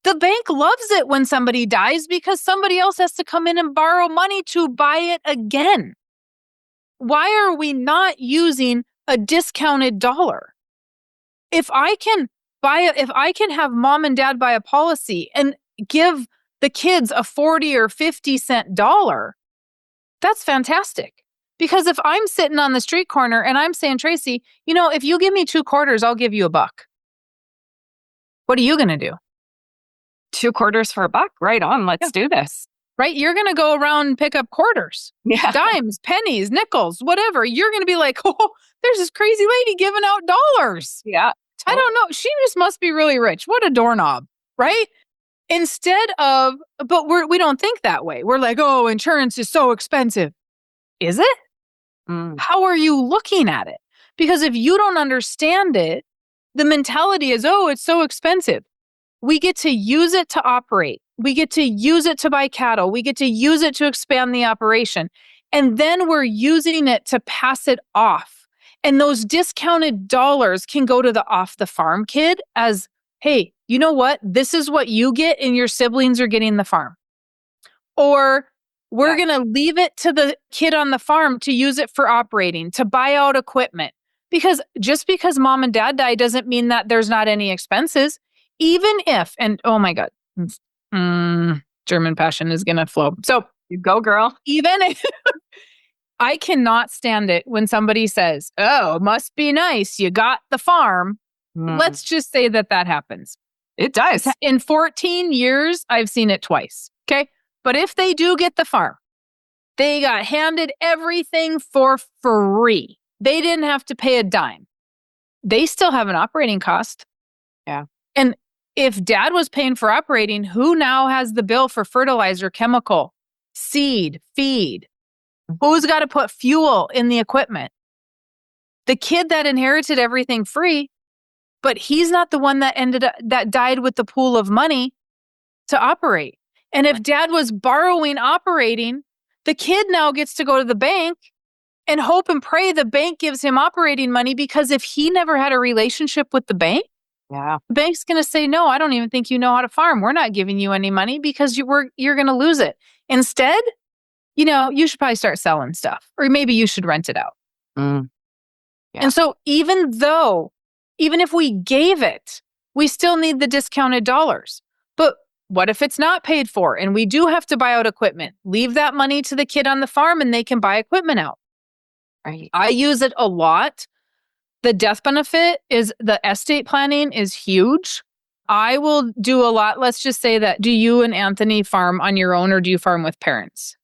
The bank loves it when somebody dies because somebody else has to come in and borrow money to buy it again. Why are we not using a discounted dollar? If I can have mom and dad buy a policy and give the kids a 40 or 50 cent dollar, that's fantastic. Because if I'm sitting on the street corner and I'm saying, Tracy, if you give me 2 quarters, I'll give you $1. What are you going to do? 2 quarters for $1. Right on. Let's do this. Right? You're going to go around and pick up quarters, dimes, pennies, nickels, whatever. You're going to be like, oh, there's this crazy lady giving out dollars. Yeah. I don't know. She just must be really rich. What a doorknob, right? But we don't think that way. We're like, oh, insurance is so expensive. Is it? How are you looking at it? Because if you don't understand it, the mentality is, oh, it's so expensive. We get to use it to operate. We get to use it to buy cattle. We get to use it to expand the operation. And then we're using it to pass it off. And those discounted dollars can go to the off the farm kid as, hey, you know what? This is what you get and your siblings are getting the farm. Or we're going to leave it to the kid on the farm to use it for operating, to buy out equipment. Because just because mom and dad die doesn't mean that there's not any expenses. Even if, and oh my God, German passion is going to flow. So you go, girl. Even if I cannot stand it when somebody says, oh, must be nice. You got the farm. Let's just say that happens. It does. In 14 years, I've seen it twice. Okay. But if they do get the farm, they got handed everything for free. They didn't have to pay a dime. They still have an operating cost. Yeah. And if dad was paying for operating, who now has the bill for fertilizer, chemical, seed, feed? Who's got to put fuel in the equipment? The kid that inherited everything free, but he's not the one that died with the pool of money to operate. And if dad was borrowing operating, the kid now gets to go to the bank and hope and pray the bank gives him operating money, because if he never had a relationship with the bank, the bank's going to say, no, I don't even think you know how to farm. We're not giving you any money because you're going to lose it. Instead, you should probably start selling stuff, or maybe you should rent it out. Yeah. And so even if we gave it, we still need the discounted dollars. But what if it's not paid for and we do have to buy out equipment? Leave that money to the kid on the farm and they can buy equipment out. Right. I use it a lot. The death benefit the estate planning is huge. I will do a lot. Let's just say that, do you and Anthony farm on your own, or do you farm with parents?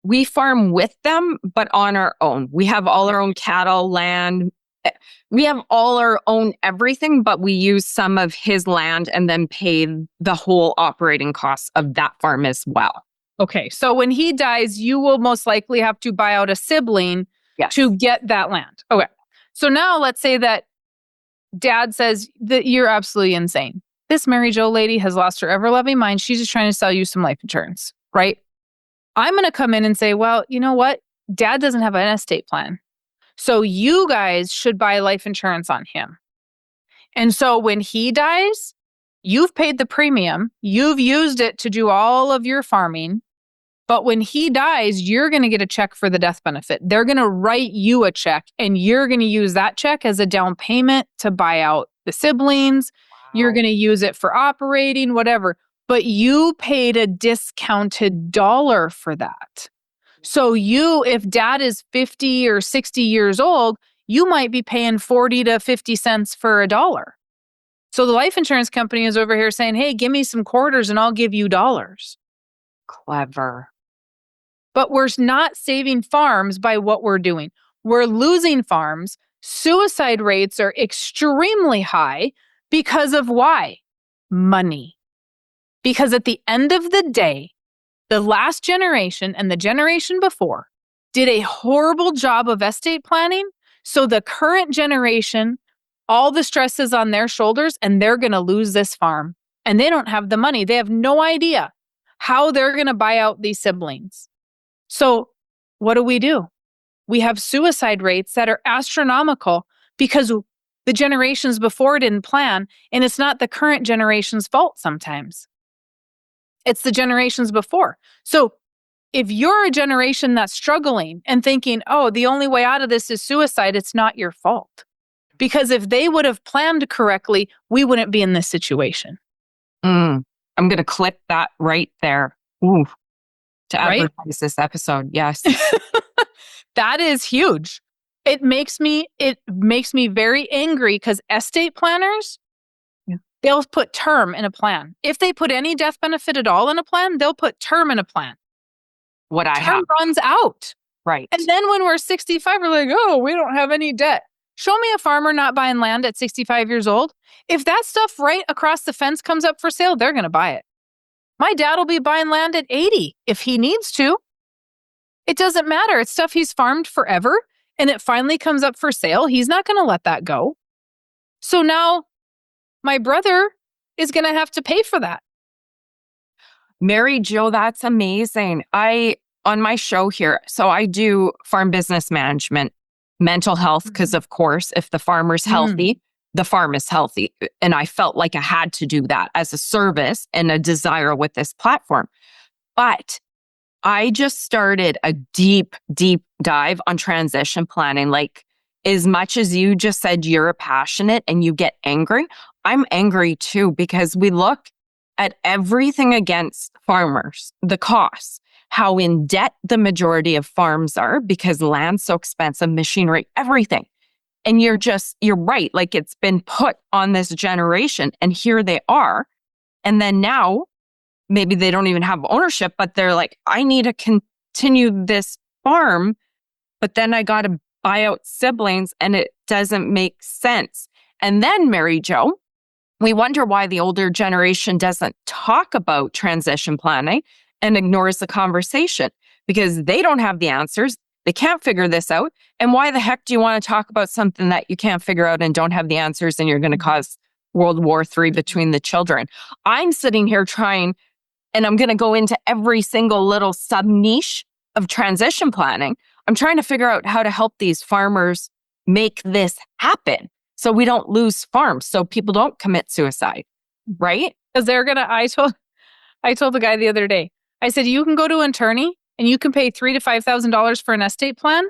We farm with them, but on our own. We have all our own cattle, land. We have all our own everything, but we use some of his land and then pay the whole operating costs of that farm as well. Okay. So when he dies, you will most likely have to buy out a sibling to get that land. Okay. So now let's say that dad says that you're absolutely insane. This Mary Jo lady has lost her ever-loving mind. She's just trying to sell you some life insurance, right? I'm going to come in and say, well, you know what? Dad doesn't have an estate plan. So you guys should buy life insurance on him. And so when he dies, you've paid the premium. You've used it to do all of your farming. But when he dies, you're going to get a check for the death benefit. They're going to write you a check, and you're going to use that check as a down payment to buy out the siblings. Wow. You're going to use it for operating, whatever. But you paid a discounted dollar for that. So if dad is 50 or 60 years old, you might be paying 40 to 50 cents for a dollar. So the life insurance company is over here saying, hey, give me some quarters and I'll give you dollars. Clever. But we're not saving farms by what we're doing. We're losing farms. Suicide rates are extremely high because of why? Money. Because at the end of the day, the last generation and the generation before did a horrible job of estate planning. So the current generation, all the stress is on their shoulders and they're going to lose this farm. And they don't have the money. They have no idea how they're going to buy out these siblings. So what do? We have suicide rates that are astronomical because the generations before didn't plan, and it's not the current generation's fault sometimes. It's the generations before. So if you're a generation that's struggling and thinking, oh, the only way out of this is suicide, it's not your fault. Because if they would have planned correctly, we wouldn't be in this situation. I'm going to clip that right there. Ooh. To advertise this episode. Yes. That is huge. It makes me very angry because estate planners, they'll put term in a plan. If they put any death benefit at all in a plan, they'll put term in a plan. Term runs out. Right. And then when we're 65, we're like, oh, we don't have any debt. Show me a farmer not buying land at 65 years old. If that stuff right across the fence comes up for sale, they're going to buy it. My dad will be buying land at 80 if he needs to. It doesn't matter. It's stuff he's farmed forever, and it finally comes up for sale. He's not going to let that go. So now my brother is going to have to pay for that. Mary Jo, that's amazing. On my show here, so I do farm business management, mental health, because of course, if the farmer's healthy, the farm is healthy. And I felt like I had to do that as a service and a desire with this platform. But I just started a deep, deep dive on transition planning. Like, as much as you just said you're passionate and you get angry, I'm angry too, because we look at everything against farmers, the costs, how in debt the majority of farms are because land's so expensive, machinery, everything. And you're right. Like, it's been put on this generation and here they are. And then now maybe they don't even have ownership, but they're like, I need to continue this farm, but then I got to buy out siblings and it doesn't make sense. And then Mary Jo, we wonder why the older generation doesn't talk about transition planning and ignores the conversation because they don't have the answers. They can't figure this out. And why the heck do you want to talk about something that you can't figure out and don't have the answers and you're going to cause World War III between the children? I'm sitting here trying, and I'm going to go into every single little sub-niche of transition planning. I'm trying to figure out how to help these farmers make this happen so we don't lose farms, so people don't commit suicide, right? Because I told the guy the other day, I said, you can go to an attorney and you can pay $3,000 to $5,000 for an estate plan,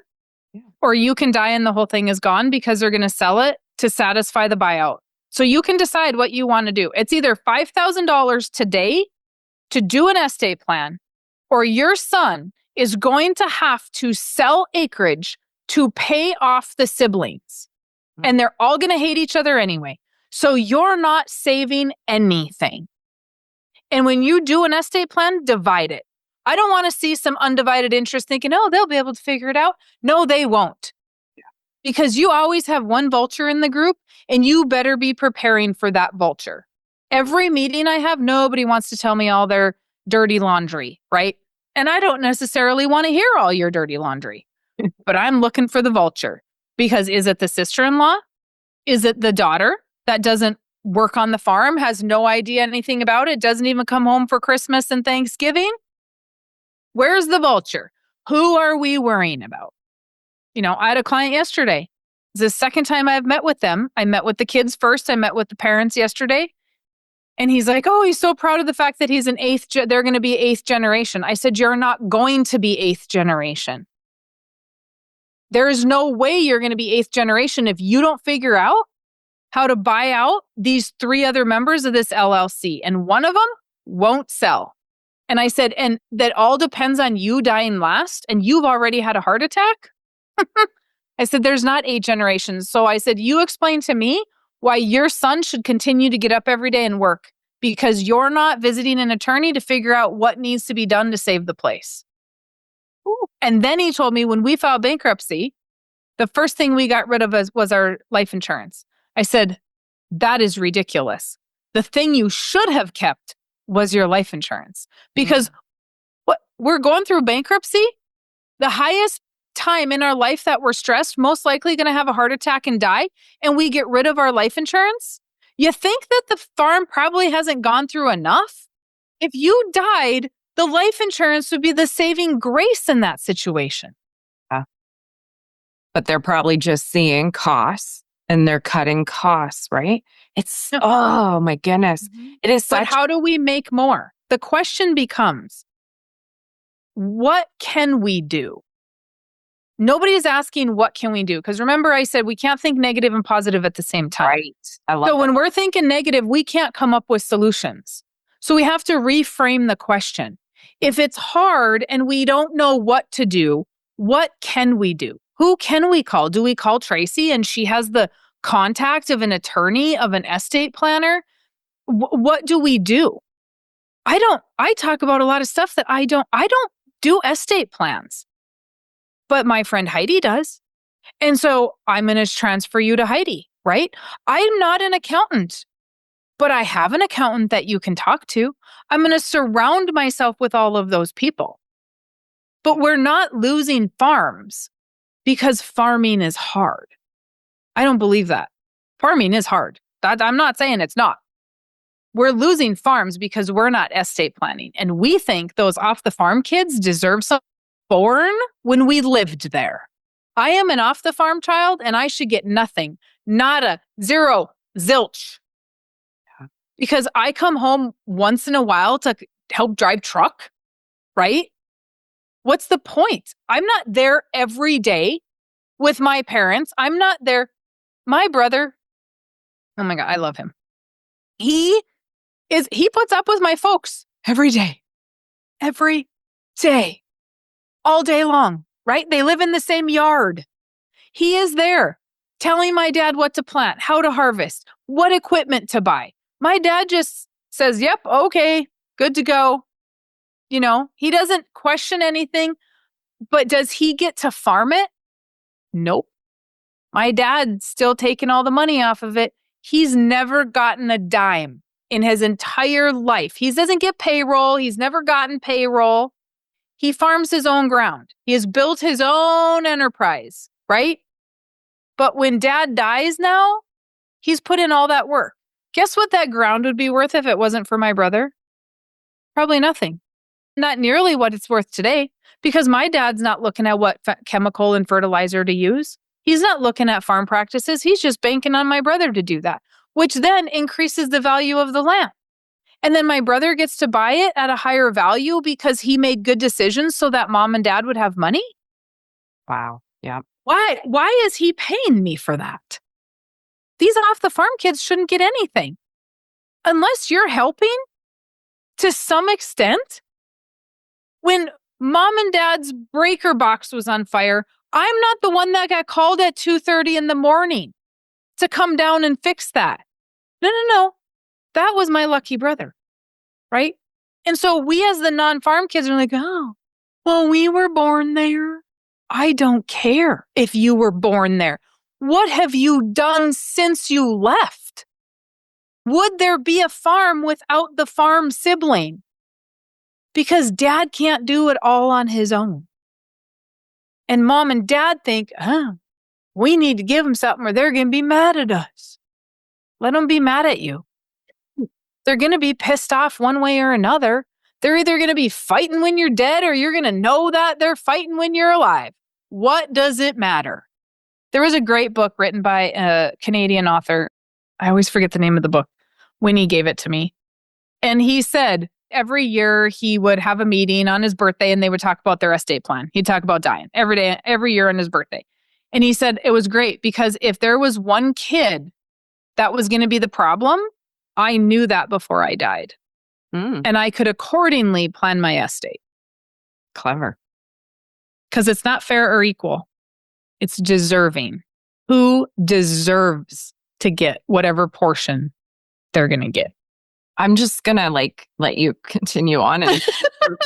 or you can die and the whole thing is gone because they're going to sell it to satisfy the buyout. So you can decide what you want to do. It's either $5,000 today to do an estate plan, or your son is going to have to sell acreage to pay off the siblings. And they're all going to hate each other anyway. So you're not saving anything. And when you do an estate plan, divide it. I don't want to see some undivided interest thinking, oh, they'll be able to figure it out. No, they won't. Because you always have one vulture in the group, and you better be preparing for that vulture. Every meeting I have, nobody wants to tell me all their dirty laundry, right? And I don't necessarily want to hear all your dirty laundry, but I'm looking for the vulture. Because is it the sister-in-law? Is it the daughter that doesn't work on the farm, has no idea anything about it, doesn't even come home for Christmas and Thanksgiving? Where's the vulture? Who are we worrying about? I had a client yesterday. It's the second time I've met with them. I met with the kids first. I met with the parents yesterday. And he's like, oh, he's so proud of the fact that he's they're going to be eighth generation. I said, you're not going to be eighth generation. There is no way you're going to be eighth generation if you don't figure out how to buy out these 3 other members of this LLC. And one of them won't sell. And I said, and that all depends on you dying last, and you've already had a heart attack? I said, there's not 8 generations. So I said, you explain to me why your son should continue to get up every day and work, because you're not visiting an attorney to figure out what needs to be done to save the place. Ooh. And then he told me when we filed bankruptcy, the first thing we got rid of was our life insurance. I said, that is ridiculous. The thing you should have kept was your life insurance, because what we're going through bankruptcy, the highest time in our life that we're stressed, most likely going to have a heart attack and die, and we get rid of our life insurance. You think that the farm probably hasn't gone through enough? If you died, the life insurance would be the saving grace in that situation. But they're probably just seeing costs and they're cutting costs, right? It's, oh my goodness. It is such. But how do we make more? The question becomes, what can we do? Nobody is asking, what can we do? Because remember, I said we can't think negative and positive at the same time. Right. I love So when we're thinking negative, we can't come up with solutions. So we have to reframe the question. If it's hard and we don't know what to do, what can we do? Who can we call? Do we call Tracy and she has the contact of an attorney, of an estate planner? What do we do? I talk about a lot of stuff that I don't do estate plans. But my friend Heidi does. And so I'm going to transfer you to Heidi, right? I'm not an accountant, but I have an accountant that you can talk to. I'm going to surround myself with all of those people. But we're not losing farms because farming is hard. I don't believe that. Farming is hard. I'm not saying it's not. We're losing farms because we're not estate planning. And we think those off the farm kids deserve some born when we lived there. I am an off the farm child and I should get nothing, nada, zero, zilch. Because I come home once in a while to help drive truck, right? What's the point? I'm not there every day with my parents. I'm not there. My brother, oh my God, I love him. He puts up with my folks every day, all day long, right? They live in the same yard. He is there telling my dad what to plant, how to harvest, what equipment to buy. My dad just says, yep, okay, good to go. He doesn't question anything, but does he get to farm it? Nope. My dad's still taking all the money off of it. He's never gotten a dime in his entire life. He doesn't get payroll. He's never gotten payroll. He farms his own ground. He has built his own enterprise, right? But when dad dies now, he's put in all that work. Guess what that ground would be worth if it wasn't for my brother? Probably nothing. Not nearly what it's worth today, because my dad's not looking at what chemical and fertilizer to use. He's not looking at farm practices. He's just banking on my brother to do that, which then increases the value of the land. And then my brother gets to buy it at a higher value because he made good decisions so that mom and dad would have money. Wow. Yeah. Why is he paying me for that? These off the farm kids shouldn't get anything unless you're helping to some extent. When mom and dad's breaker box was on fire, I'm not the one that got called at 2:30 in the morning to come down and fix that. No. That was my lucky brother, right? And so we as the non-farm kids are like, oh, well, we were born there. I don't care if you were born there. What have you done since you left? Would there be a farm without the farm sibling? Because dad can't do it all on his own. And mom and dad think, We need to give them something or they're going to be mad at us. Let them be mad at you. They're going to be pissed off one way or another. They're either going to be fighting when you're dead or you're going to know that they're fighting when you're alive. What does it matter? There was a great book written by a Canadian author. I always forget the name of the book. Winnie gave it to me. And he said every year he would have a meeting on his birthday and they would talk about their estate plan. He'd talk about dying every day, every year on his birthday. And he said it was great because if there was one kid that was going to be the problem, I knew that before I died. And I could accordingly plan my estate. Clever. Because it's not fair or equal. It's deserving. Who deserves to get whatever portion they're going to get? I'm just going to let you continue on and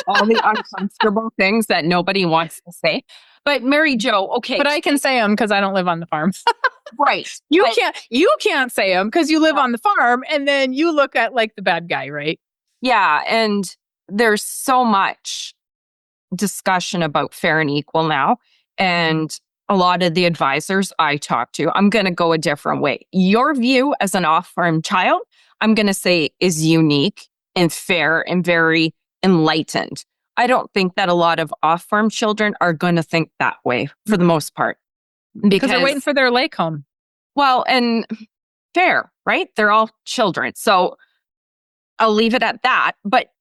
all the uncomfortable things that nobody wants to say. But Mary Jo, okay. But I can say them because I don't live on the farm. Right. You can't say them because you live on the farm and then you look at like the bad guy, right? Yeah. And there's so much discussion about fair and equal now. And a lot of the advisors I talk to, I'm going to go a different way. Your view as an off-farm child, I'm going to say is unique and fair and very enlightened. I don't think that a lot of off-farm children are going to think that way for the most part. Because they're waiting for their lake home. Well, and fair, right? They're all children. So I'll leave it at that. But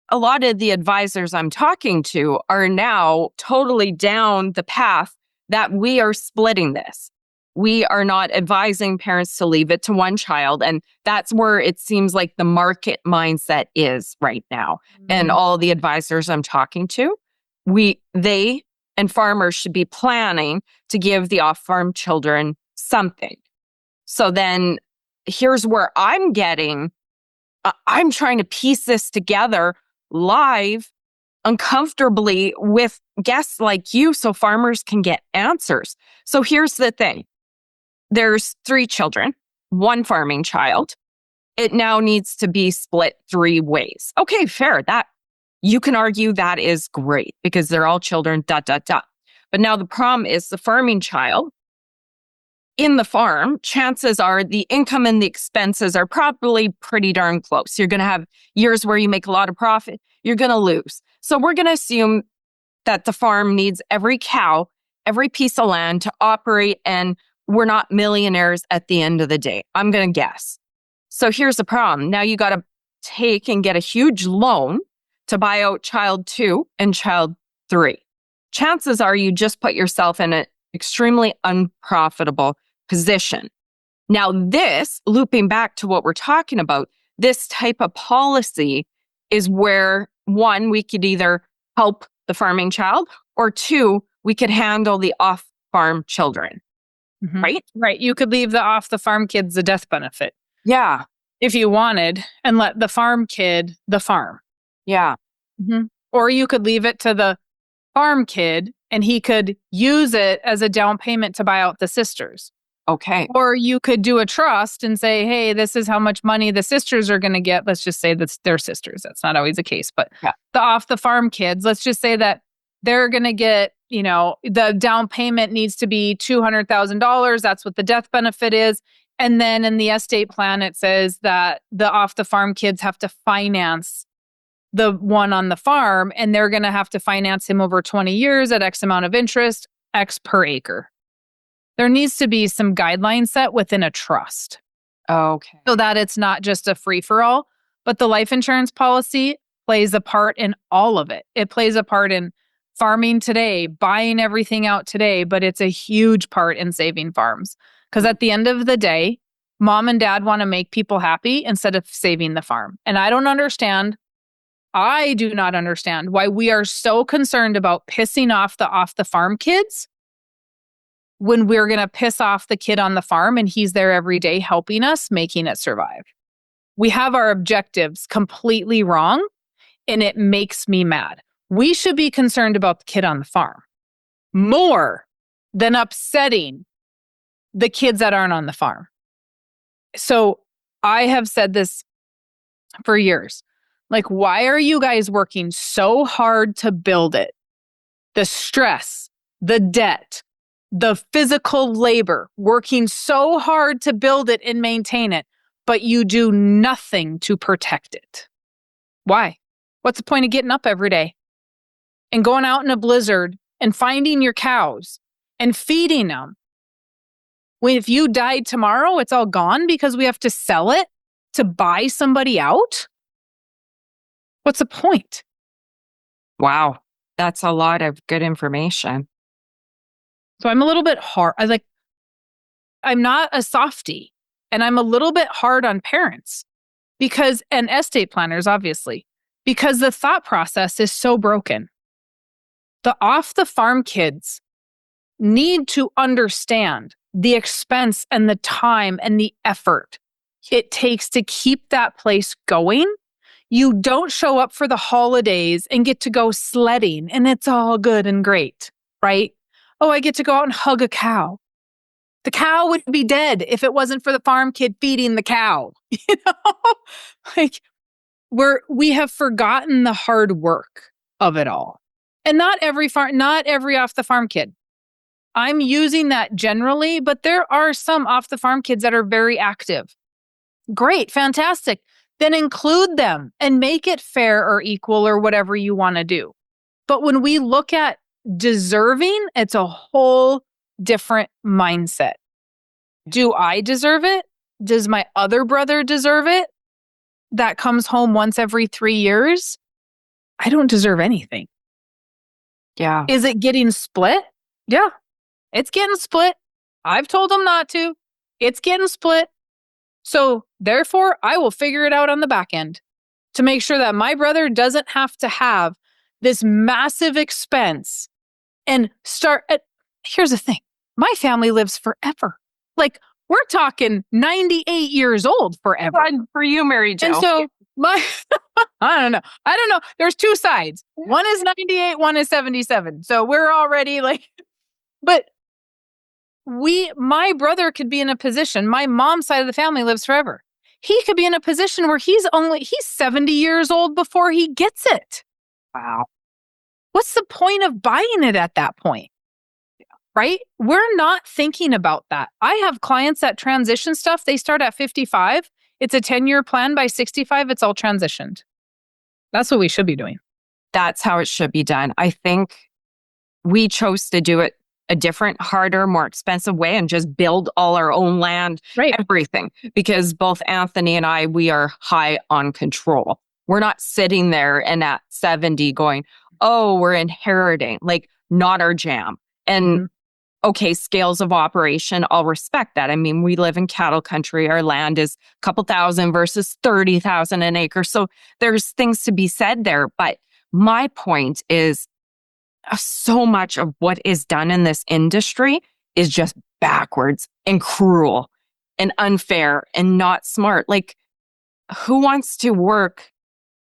a lot of the advisors I'm talking to are now totally down the path that we are splitting this. We are not advising parents to leave it to one child. And that's where it seems like the market mindset is right now. And all the advisors I'm talking to, they and farmers should be planning to give the off-farm children something. So then here's where I'm trying to piece this together live, uncomfortably with guests like you so farmers can get answers. So here's the thing. There's 3 children, 1 farming child. It now needs to be split 3 ways. Okay, fair. That you can argue that is great because they're all children, . But now the problem is the farming child in the farm, chances are the income and the expenses are probably pretty darn close. You're going to have years where you make a lot of profit. You're going to lose. So we're going to assume that the farm needs every cow, every piece of land to operate, and we're not millionaires at the end of the day. I'm going to guess. So here's the problem. Now you got to take and get a huge loan to buy out child 2 and child 3. Chances are you just put yourself in an extremely unprofitable position. Now this, looping back to what we're talking about, this type of policy is where 1, we could either help the farming child, or 2, we could handle the off-farm children. Right? Right. You could leave the off the farm kids the death benefit. Yeah. If you wanted, and let the farm kid the farm. Yeah. Or you could leave it to the farm kid and he could use it as a down payment to buy out the sisters. Okay. Or you could do a trust and say, hey, this is how much money the sisters are going to get. Let's just say that's their sisters. That's not always the case. But the off the farm kids, let's just say that they're going to get, the down payment needs to be $200,000. That's what the death benefit is. And then in the estate plan, it says that the off the farm kids have to finance the one on the farm, and they're going to have to finance him over 20 years at X amount of interest, X per acre. There needs to be some guidelines set within a trust. Okay. So that it's not just a free-for-all, but the life insurance policy plays a part in all of it. It plays a part in farming today, buying everything out today, but it's a huge part in saving farms. Because at the end of the day, mom and dad want to make people happy instead of saving the farm. And I do not understand why we are so concerned about pissing off the farm kids when we're going to piss off the kid on the farm and he's there every day helping us, making it survive. We have our objectives completely wrong, and it makes me mad. We should be concerned about the kid on the farm more than upsetting the kids that aren't on the farm. So I have said this for years. Like, why are you guys working so hard to build it? The stress, the debt, the physical labor, working so hard to build it and maintain it, but you do nothing to protect it. Why? What's the point of getting up every day and going out in a blizzard and finding your cows and feeding them? When if you died tomorrow, it's all gone because we have to sell it to buy somebody out? What's the point? Wow. That's a lot of good information. So I'm a little bit hard. I'm not a softie, and I'm a little bit hard on parents and estate planners, obviously, because the thought process is so broken. The off the farm kids need to understand the expense and the time and the effort it takes to keep that place going. You don't show up for the holidays and get to go sledding and it's all good and great, right? Oh, I get to go out and hug a cow. The cow would be dead if it wasn't for the farm kid feeding the cow. You know, like we have forgotten the hard work of it all. And not every off the farm kid. I'm using that generally, but there are some off the farm kids that are very active. Great, fantastic. Then include them and make it fair or equal or whatever you want to do. But when we look at deserving, it's a whole different mindset. Do I deserve it? Does my other brother deserve it? That comes home once every 3 years? I don't deserve anything. Yeah. Is it getting split? Yeah, it's getting split. I've told them not to. It's getting split. So therefore, I will figure it out on the back end to make sure that my brother doesn't have to have this massive expense and here's the thing. My family lives forever. Like we're talking 98 years old forever. Good for you, Mary Jo. And so I don't know. There's two sides. One is 98, one is 77. So we're already but my brother could be in a position, my mom's side of the family lives forever. He could be in a position where he's 70 years old before he gets it. Wow. What's the point of buying it at that point? Right? We're not thinking about that. I have clients that transition stuff. They start at 55. It's a 10-year plan. By 65, it's all transitioned. That's what we should be doing. That's how it should be done. I think we chose to do it a different, harder, more expensive way and just build all our own land, right? Everything. Because both Anthony and I, we are high on control. We're not sitting there and at 70 going, oh, we're inheriting, not our jam. And okay, scales of operation, I'll respect that. I mean, we live in cattle country. Our land is a couple thousand versus 30,000 an acre. So there's things to be said there. But my point is so much of what is done in this industry is just backwards and cruel and unfair and not smart. Who wants to work?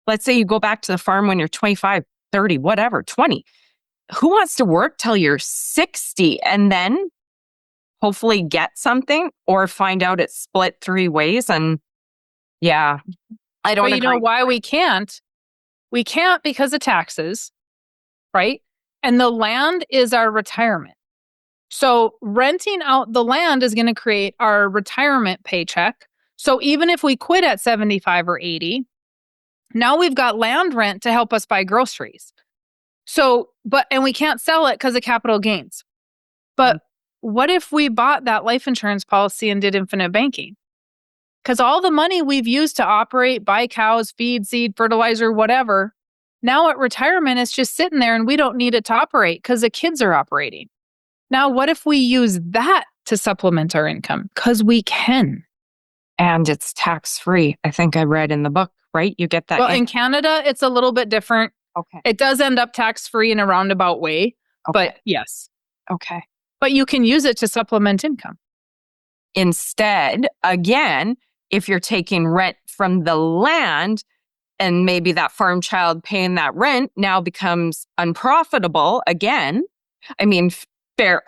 Let's say you go back to the farm when you're 25, 30, whatever, 20. Who wants to work till you're 60 and then hopefully get something or find out it's split 3 ways? And yeah, I don't agree. You know why we can't? We can't because of taxes, right? And the land is our retirement. So renting out the land is going to create our retirement paycheck. So even if we quit at 75 or 80, now we've got land rent to help us buy groceries. And we can't sell it because of capital gains. But what if we bought that life insurance policy and did infinite banking? Because all the money we've used to operate, buy cows, feed, seed, fertilizer, whatever, now at retirement, it's just sitting there and we don't need it to operate because the kids are operating. Now, what if we use that to supplement our income? Because we can. And it's tax-free. I think I read in the book, right? You get that. Well, in Canada, it's a little bit different. Okay. It does end up tax-free in a roundabout way, but yes. Okay. But you can use it to supplement income. Instead, again, if you're taking rent from the land and maybe that farm child paying that rent now becomes unprofitable again, I mean, fair.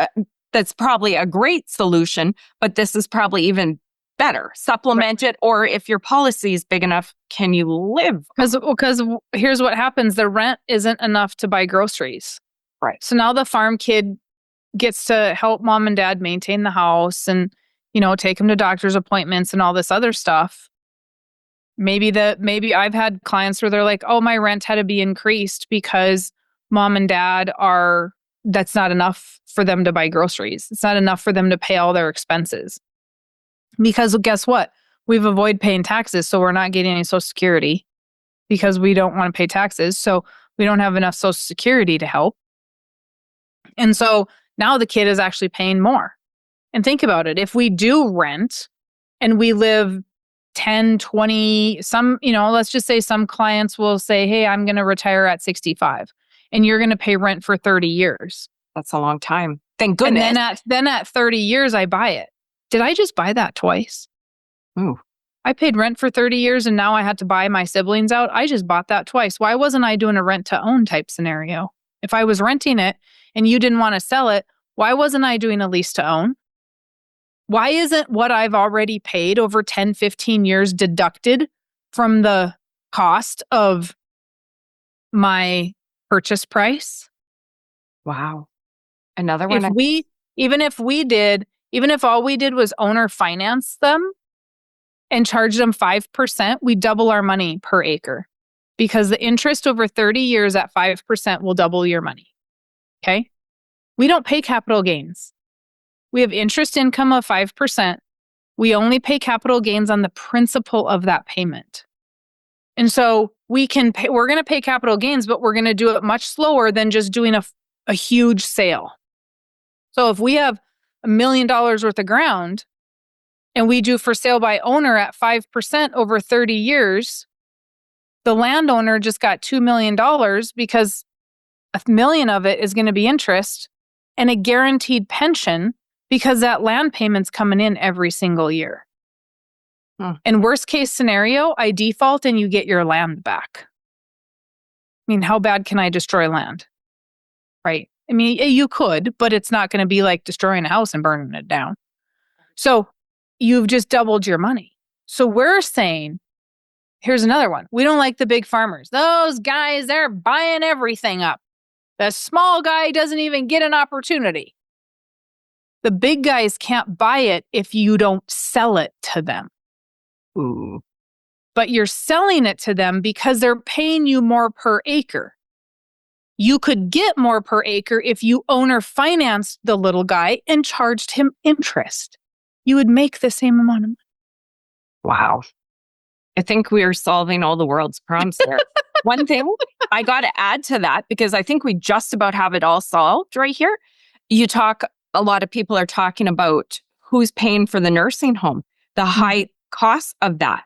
That's probably a great solution, but this is probably even better. Supplement it, or if your policy is big enough, can you live? Because here's what happens. The rent isn't enough to buy groceries. Right. So now the farm kid gets to help mom and dad maintain the house and, take them to doctor's appointments and all this other stuff. Maybe I've had clients where they're like, oh, my rent had to be increased because mom and dad that's not enough for them to buy groceries. It's not enough for them to pay all their expenses. Because guess what? We've avoided paying taxes, so we're not getting any Social Security because we don't want to pay taxes. So we don't have enough Social Security to help. And so now the kid is actually paying more. And think about it. If we do rent and we live 10, 20, let's just say some clients will say, hey, I'm going to retire at 65 and you're going to pay rent for 30 years. That's a long time. Thank goodness. And then at 30 years, I buy it. Did I just buy that twice? Ooh. I paid rent for 30 years and now I had to buy my siblings out. I just bought that twice. Why wasn't I doing a rent to own type scenario? If I was renting it and you didn't want to sell it, why wasn't I doing a lease to own? Why isn't what I've already paid over 10, 15 years deducted from the cost of my purchase price? Wow. Another one. Even if all we did was owner finance them and charge them 5%, we double our money per acre because the interest over 30 years at 5% will double your money. Okay? We don't pay capital gains. We have interest income of 5%. We only pay capital gains on the principal of that payment. And so we're going to pay capital gains, but we're going to do it much slower than just doing a huge sale. So if we have $1 million worth of ground and we do for sale by owner at 5% over 30 years, the landowner just got $2 million because $1 million of it is going to be interest and a guaranteed pension because that land payment's coming in every single year. And worst case scenario, I default and you get your land back. I mean, how bad can I destroy land? Right? I mean, you could, but it's not going to be like destroying a house and burning it down. So you've just doubled your money. So we're saying, here's another one. We don't like the big farmers. Those guys, they're buying everything up. The small guy doesn't even get an opportunity. The big guys can't buy it if you don't sell it to them. Ooh. But you're selling it to them because they're paying you more per acre. You could get more per acre if you owner financed the little guy and charged him interest. You would make the same amount of money. Wow. I think we are solving all the world's problems here. One thing I got to add to that, because I think we just about have it all solved right here. A lot of people are talking about who's paying for the nursing home, the high cost of that.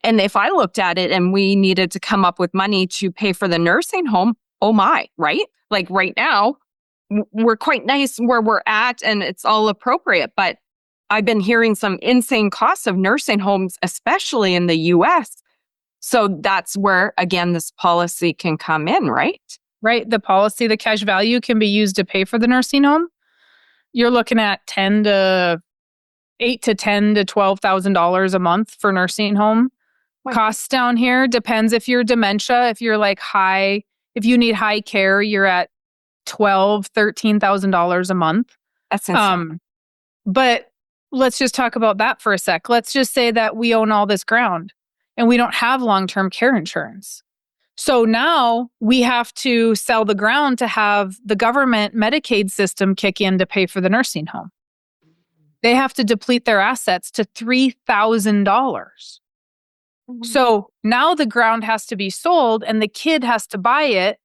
And if I looked at it and we needed to come up with money to pay for the nursing home, oh my, right? Like right now, we're quite nice where we're at and it's all appropriate. But I've been hearing some insane costs of nursing homes, especially in the US. So that's where, again, this policy can come in, right? Right. The policy, the cash value can be used to pay for the nursing home. You're looking at $8,000 to $10,000 to $12,000 a month for nursing home. Costs down here depends if you're dementia, if you're like if you need high care, you're at $12,000, $13,000 a month. That's insane. But let's just talk about that for a sec. Let's just say that we own all this ground and we don't have long-term care insurance. So now we have to sell the ground to have the government Medicaid system kick in to pay for the nursing home. They have to deplete their assets to $3,000. So now the ground has to be sold and the kid has to buy it,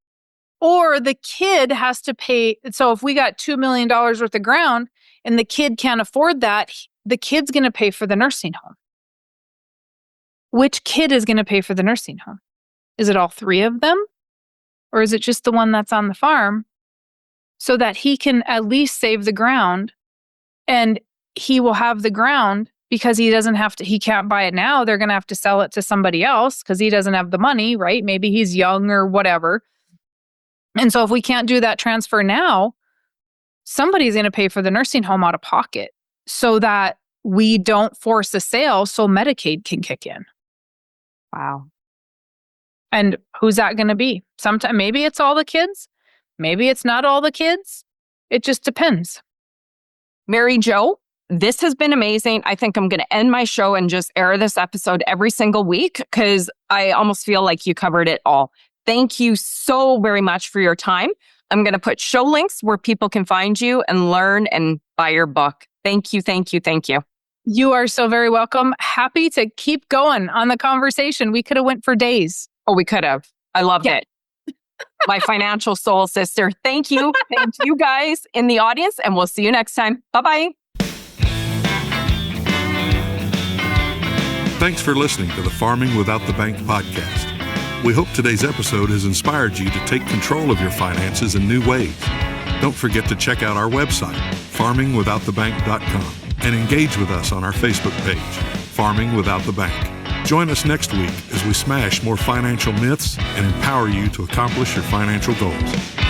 or the kid has to pay. So if we got $2 million worth of ground and the kid can't afford that, the kid's going to pay for the nursing home. Which kid is going to pay for the nursing home? Is it all three of them? Or is it just the one that's on the farm so that he can at least save the ground and he will have the ground because he can't buy it now. They're going to have to sell it to somebody else because he doesn't have the money, right? Maybe he's young or whatever. And so if we can't do that transfer now, somebody's going to pay for the nursing home out of pocket so that we don't force a sale so Medicaid can kick in. Wow. And who's that going to be? Maybe it's all the kids. Maybe it's not all the kids. It just depends. Mary Jo, this has been amazing. I think I'm going to end my show and just air this episode every single week because I almost feel like you covered it all. Thank you so very much for your time. I'm going to put show links where people can find you and learn and buy your book. Thank you, thank you, thank you. You are so very welcome. Happy to keep going on the conversation. We could have went for days. Oh, we could have. I loved it. My financial soul sister. Thank you. Thank you guys in the audience, and we'll see you next time. Bye-bye. Thanks for listening to the Farming Without the Bank podcast. We hope today's episode has inspired you to take control of your finances in new ways. Don't forget to check out our website, farmingwithoutthebank.com, and engage with us on our Facebook page, Farming Without the Bank. Join us next week as we smash more financial myths and empower you to accomplish your financial goals.